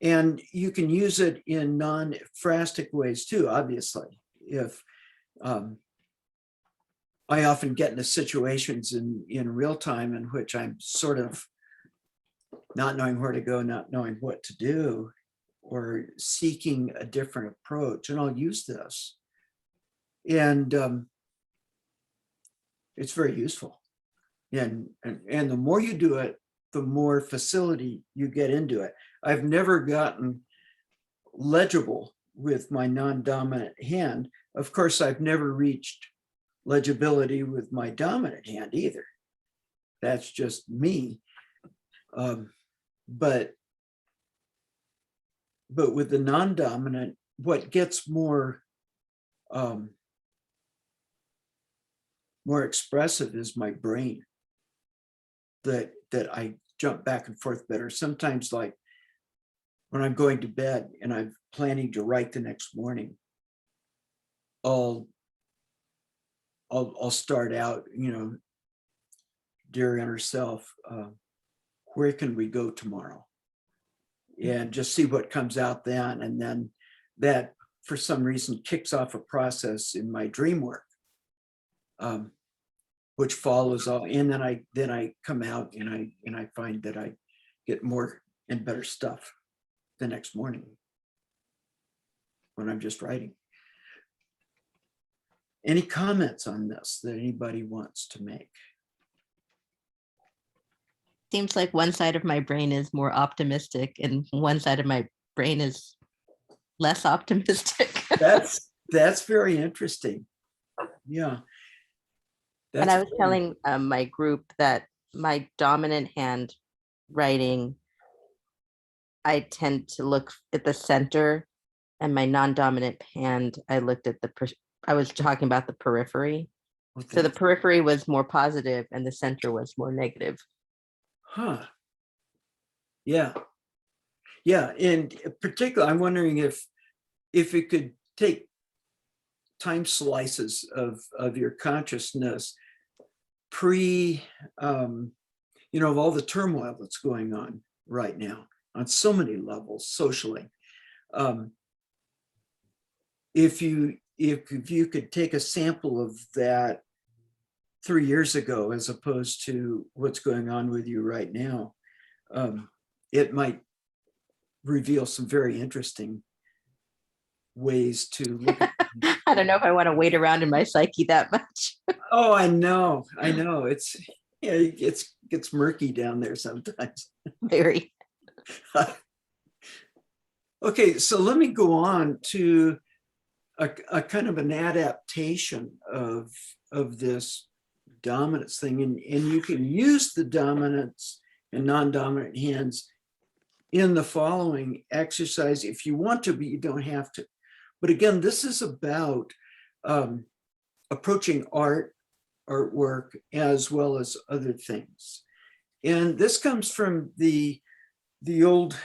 And you can use it in non-ekphrastic ways too, obviously. If I often get into situations in real time in which I'm sort of not knowing where to go, not knowing what to do, or seeking a different approach, and I'll use this. And it's very useful. And the more you do it, the more facility you get into it. I've never gotten legible with my non-dominant hand. Of course, I've never reached legibility with my dominant hand either. That's just me. But with the non-dominant, what gets more expressive is my brain. That I jump back and forth better. Sometimes, like when I'm going to bed and I'm planning to write the next morning, I'll start out, you know, dear inner self, where can we go tomorrow? And just see what comes out then. And then that, for some reason, kicks off a process in my dream work, which follows all. And then I come out and I find that I get more and better stuff the next morning when I'm just writing. Any comments on this that anybody wants to make? Seems like one side of my brain is more optimistic and one side of my brain is less optimistic. That's very interesting. Yeah. And I was telling my group that my dominant hand writing, I tend to look at the center, and my non-dominant hand, I looked at I was talking about the periphery. Okay. So the periphery was more positive and the center was more negative. Huh. Yeah. Yeah. And particularly, I'm wondering if it could take time slices of your consciousness of all the turmoil that's going on right now on so many levels socially. If you could take a sample of that 3 years ago, as opposed to what's going on with you right now, it might reveal some very interesting ways to look at them. I don't know if I want to wait around in my psyche that much. Oh, I know. It's gets murky down there sometimes. Very. Okay, so let me go on to a kind of an adaptation of this dominance thing, and you can use the dominance and non-dominant hands in the following exercise if you want to, but you don't have to. But again, this is about approaching artwork as well as other things. And this comes from the old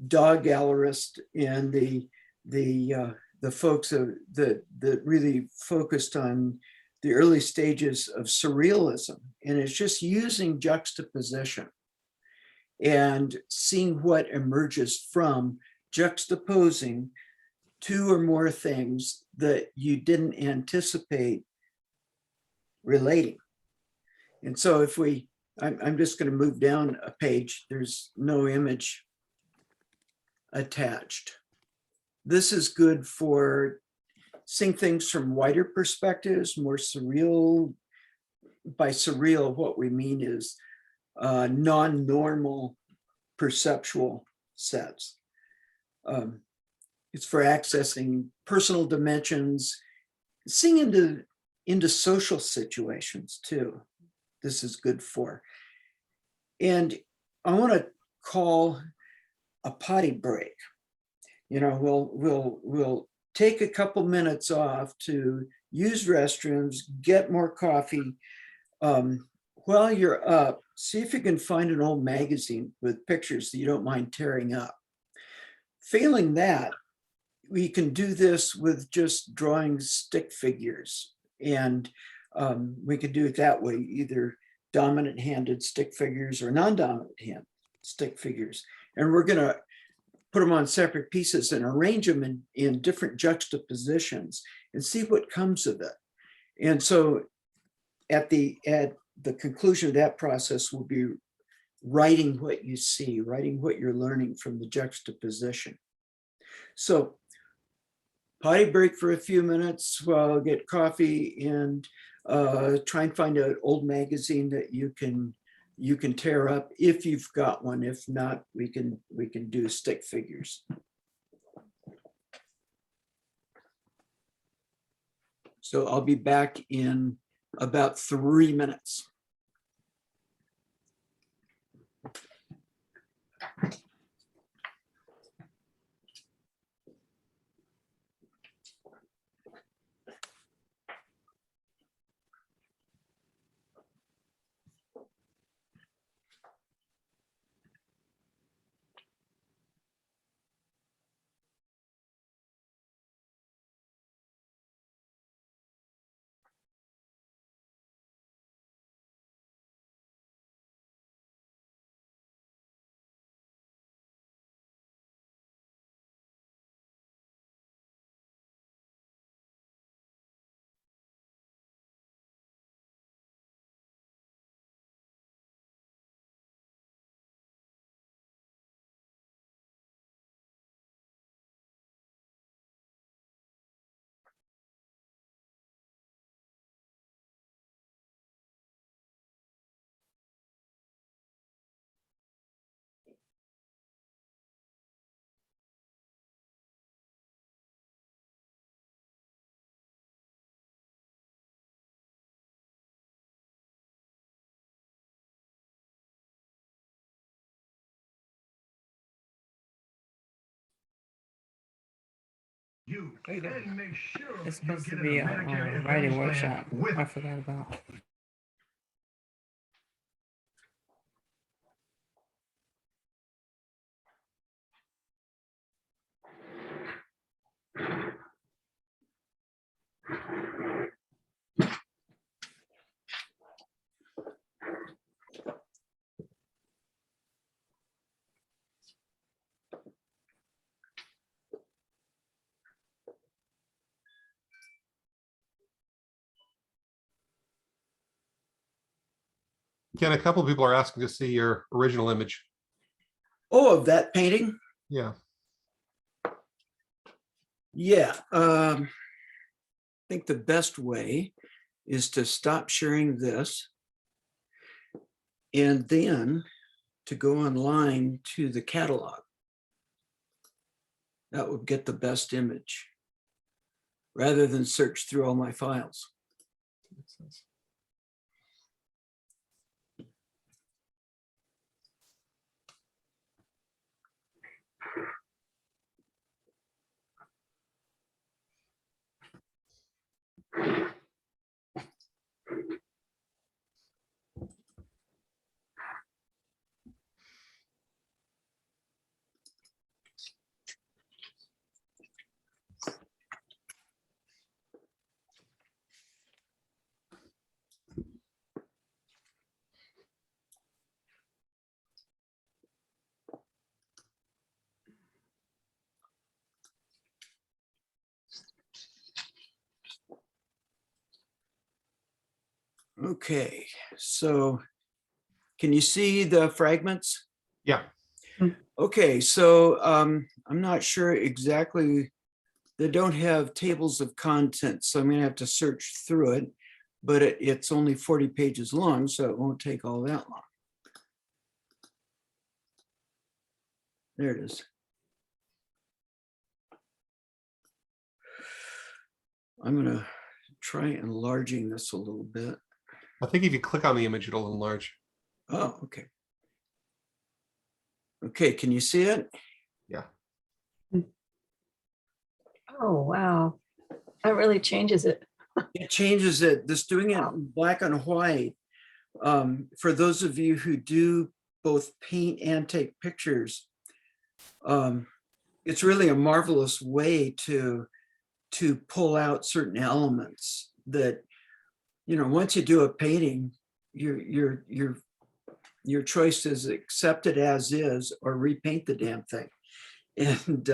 dog gallerist and the folks that really focused on the early stages of surrealism. And it's just using juxtaposition and seeing what emerges from juxtaposing two or more things that you didn't anticipate relating. And so if I'm just going to move down a page, there's no image attached. This is good for seeing things from wider perspectives, more surreal. By surreal, what we mean is non-normal perceptual sets. It's for accessing personal dimensions, seeing into social situations too. This is good for. And I want to call a potty break. You know, we'll take a couple minutes off to use restrooms, get more coffee. While you're up, see if you can find an old magazine with pictures that you don't mind tearing up. Failing that, we can do this with just drawing stick figures. And we could do it that way, either dominant-handed stick figures or non-dominant hand stick figures. And we're going to put them on separate pieces and arrange them in different juxtapositions and see what comes of it. And so at the conclusion of that process, we'll be writing what you see, writing what you're learning from the juxtaposition. So potty break for a few minutes while I get coffee and try and find an old magazine that you can tear up if you've got one. If not, we can do stick figures. So I'll be back in about 3 minutes. It's supposed to be a writing workshop. I forgot about. Ken, a couple of people are asking to see your original image. Oh, of that painting? Yeah. Yeah. I think the best way is to stop sharing this and then to go online to the catalog. That would get the best image rather than search through all my files. Makes sense. Okay, so can you see the fragments? Yeah. Okay, so I'm not sure exactly. They don't have tables of contents, so I'm gonna have to search through it, but it's only 40 pages long, so it won't take all that long. There it is. I'm gonna try enlarging this a little bit. I think if you click on the image, it'll enlarge. Oh, okay. Okay, can you see it? Yeah. Oh, wow. That really changes it. It changes it. Just doing it in black and white. For those of you who do both paint and take pictures, it's really a marvelous way to pull out certain elements that, you know, once you do a painting, your choice is accept it as is or repaint the damn thing. And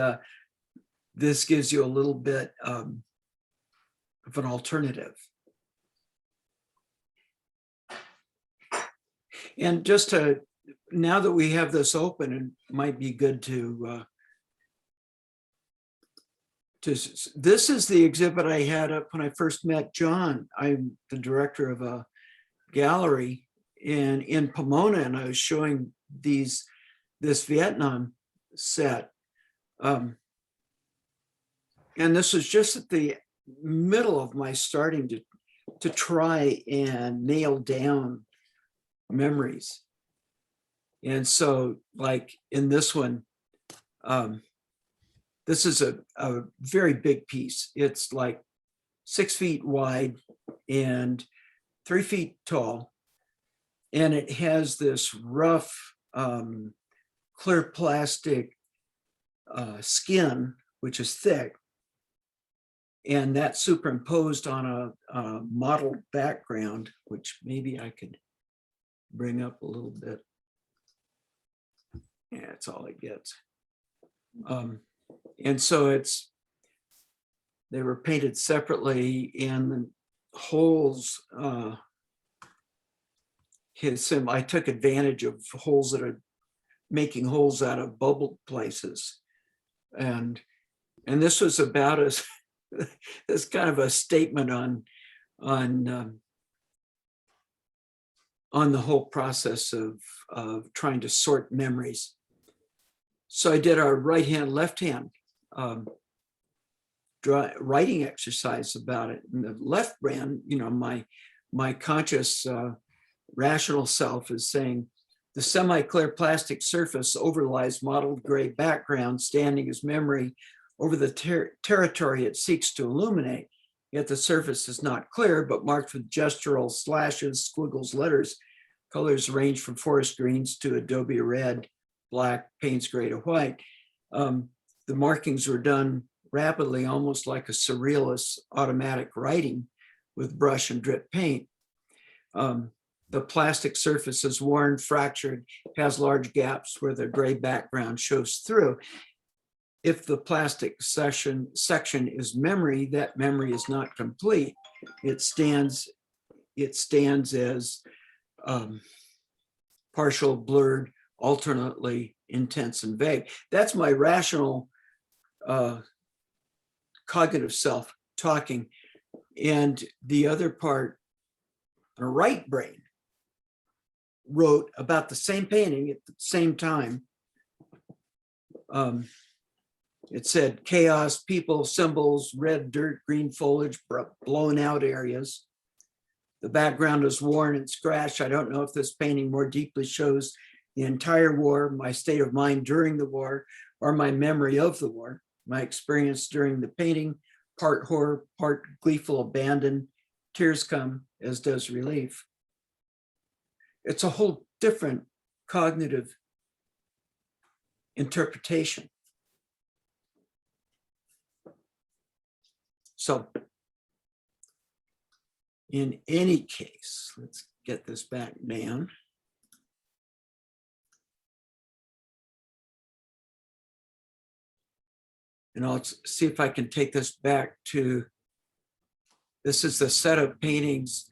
this gives you a little bit of an alternative. And just to, now that we have this open, it might be good to this is the exhibit I had up when I first met John. I'm the director of a gallery in Pomona, and I was showing this Vietnam set. And this was just at the middle of my starting to try and nail down memories. And so, like in this one, this is a very big piece. It's like 6 feet wide and 3 feet tall. And it has this rough, clear plastic skin, which is thick. And that's superimposed on a model background, which maybe I could bring up a little bit. Yeah, that's all it gets. And so they were painted separately, and the holes, I took advantage of holes that are making holes out of bubble places. And this was about as this kind of a statement on the whole process of trying to sort memories. So I did a right hand, left hand writing exercise about it. And the left hand, you know, my conscious rational self is saying the semi-clear plastic surface overlies mottled gray background standing as memory over the territory it seeks to illuminate. Yet the surface is not clear, but marked with gestural slashes, squiggles, letters. Colors range from forest greens to adobe red, black, Payne's gray to white. The markings were done rapidly, almost like a surrealist automatic writing with brush and drip paint. The plastic surface is worn, fractured, has large gaps where the gray background shows through. If the plastic section is memory, that memory is not complete. It stands as partial, blurred, alternately intense and vague. That's my rational cognitive self talking. And the other part, the right brain, wrote about the same painting at the same time. It said chaos, people, symbols, red dirt, green foliage, blown out areas. The background is worn and scratched. I don't know if this painting more deeply shows the entire war, my state of mind during the war, or my memory of the war, my experience during the painting, part horror, part gleeful abandon. Tears come, as does relief. It's a whole different cognitive interpretation. So in any case, let's get this back down. And I'll see if I can take this back to, this is the set of paintings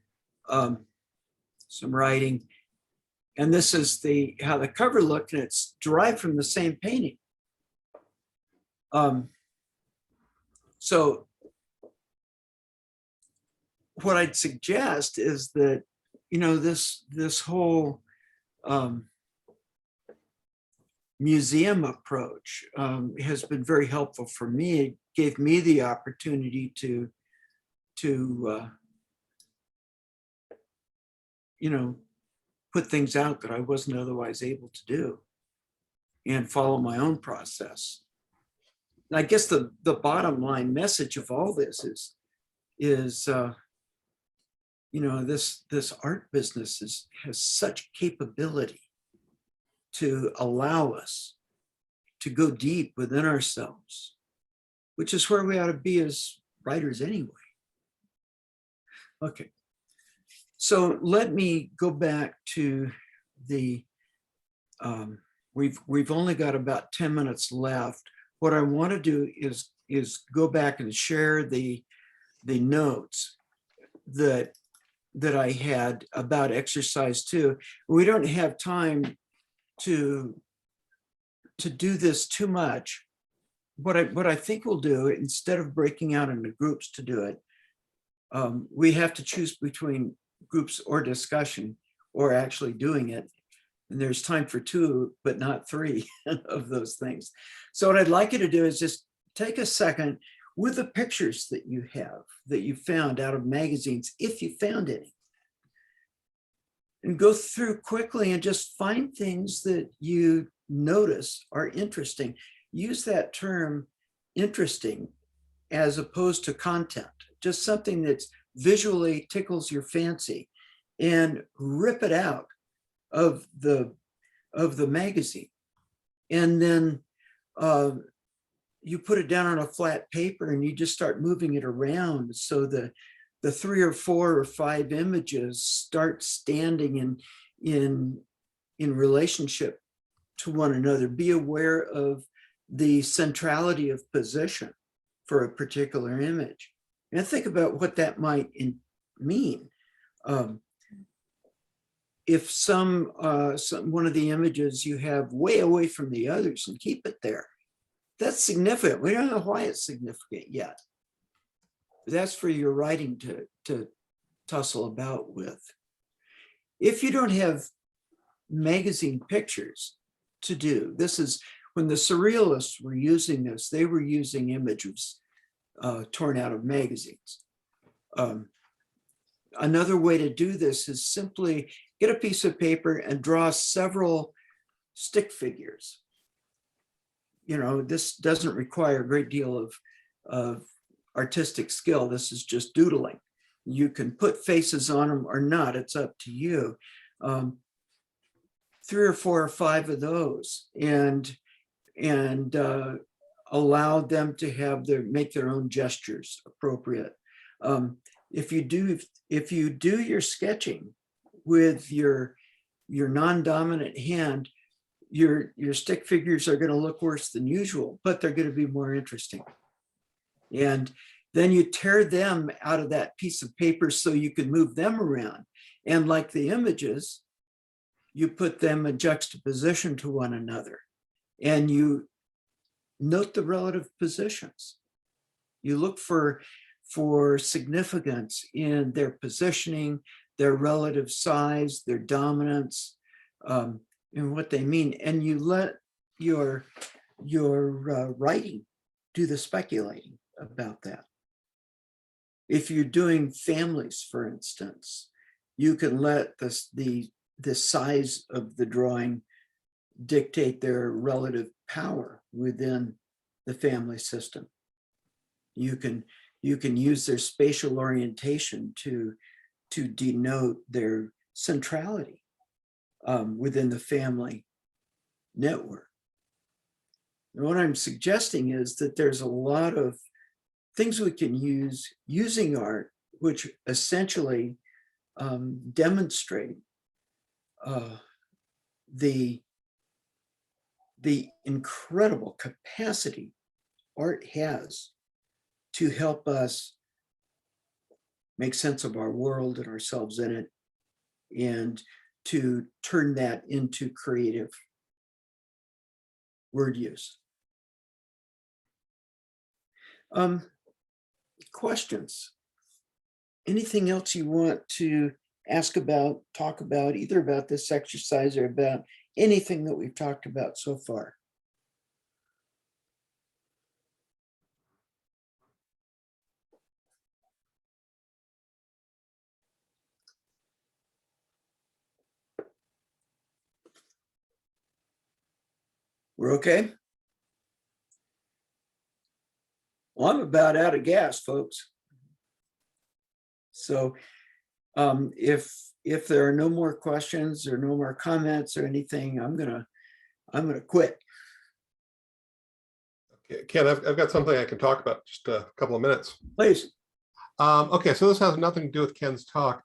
some writing. And this is how the cover looked, and it's derived from the same painting. So what I'd suggest is that, this whole museum approach has been very helpful for me. It gave me the opportunity to put things out that I wasn't otherwise able to do and follow my own process. And I guess the bottom line message of all this is this art business has such capability to allow us to go deep within ourselves, which is where we ought to be as writers anyway. Okay. So let me go back to the, we've only got about 10 minutes left. What I want to do is go back and share the notes that I had about exercise 2. We don't have time to do this too much. What I think we'll do, instead of breaking out into groups to do it, we have to choose between groups or discussion or actually doing it. And there's time for 2, but not 3 of those things. So what I'd like you to do is just take a second with the pictures that you have, that you found out of magazines, if you found any, and go through quickly and just find things that you notice are interesting. Use that term interesting as opposed to content, just something that's visually tickles your fancy, and rip it out of the magazine. And then you put it down on a flat paper and you just start moving it around. So the 3 or 4 or 5 images start standing in relationship to one another. Be aware of the centrality of position for a particular image. And think about what that might mean. If one of the images you have way away from the others and keep it there, that's significant. We don't know why it's significant yet. That's for your writing to tussle about with. If you don't have magazine pictures to do, this is when the surrealists were using this, they were using images torn out of magazines. Another way to do this is simply get a piece of paper and draw several stick figures. This doesn't require a great deal of artistic skill. This is just doodling. You can put faces on them or not, it's up to you. 3 or 4 or 5 of those, and allow them to make their own gestures appropriate. If you do your sketching with your non-dominant hand, your stick figures are going to look worse than usual, but they're going to be more interesting. And then you tear them out of that piece of paper so you can move them around. And like the images, you put them in juxtaposition to one another, and you note the relative positions. You look for significance in their positioning, their relative size, their dominance, and what they mean. And you let your writing do the speculating about that. If you're doing families, for instance, you can let the size of the drawing dictate their relative power within the family system. You can use their spatial orientation to denote their centrality within the family network. And what I'm suggesting is that there's a lot of things we can use using art, which essentially demonstrate the incredible capacity art has to help us make sense of our world and ourselves in it, and to turn that into creative word use. Questions? Anything else you want to ask about, talk about, either about this exercise or about anything that we've talked about so far? We're okay? Well, I'm about out of gas, folks. So if there are no more questions or no more comments or anything, I'm gonna quit. Okay, Ken, I've got something I can talk about, just a couple of minutes. Please. Okay, so this has nothing to do with Ken's talk.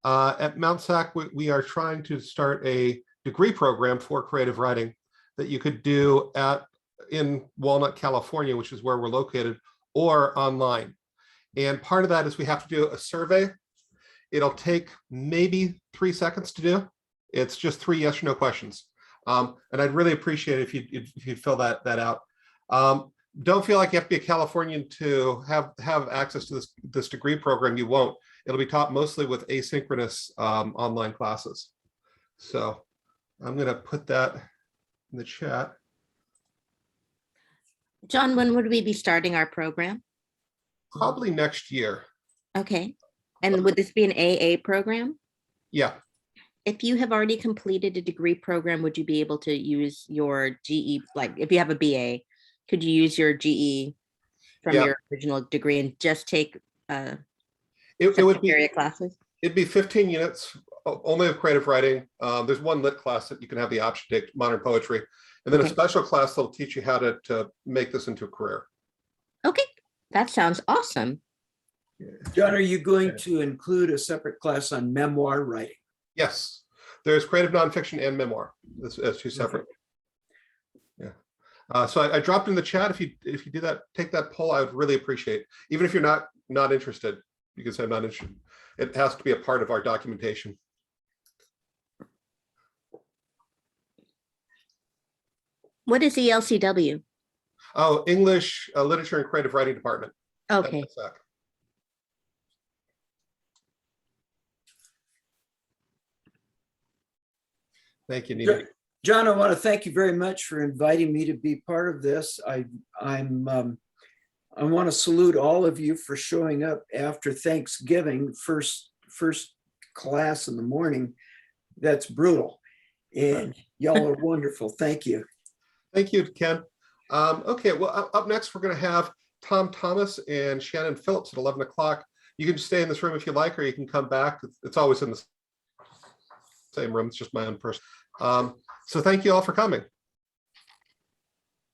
At Mount SAC, we are trying to start a degree program for creative writing that you could do in Walnut, California, which is where we're located, or online. And part of that is we have to do a survey. It'll take maybe 3 seconds to do. It's just 3 yes or no questions. And I'd really appreciate it if you fill that out. Don't feel like you have to be a Californian to have access to this degree program. You won't. It'll be taught mostly with asynchronous online classes. So I'm going to put that in the chat. John, when would we be starting our program? Probably next year. Okay. And would this be an AA program? Yeah. If you have already completed a degree program, would you be able to use your GE, like if you have a BA, could you use your GE from your original degree and just take it would be classes? It'd be 15 units only of creative writing. There's one lit class that you can have the option to take, modern poetry, and then a special class that'll teach you how to make this into a career. Okay, that sounds awesome. John, are you going to include a separate class on memoir writing? Yes, there's creative nonfiction and memoir as two separate. Yeah. So I dropped in the chat. If you do that, take that poll, I would really appreciate it. Even if you're not interested, you can say I'm not interested. It has to be a part of our documentation. What is ELCW? Oh, English Literature and Creative Writing Department. Okay. Thank you, Nina. John, I want to thank you very much for inviting me to be part of this. I want to salute all of you for showing up after Thanksgiving, first class in the morning. That's brutal. And y'all are wonderful. Thank you. Thank you, Ken. Okay, well, up next, we're going to have Tom Thomas and Shannon Phillips at 11 o'clock. You can stay in this room if you like, or you can come back. It's always in the same room. It's just my own person. So thank you all for coming.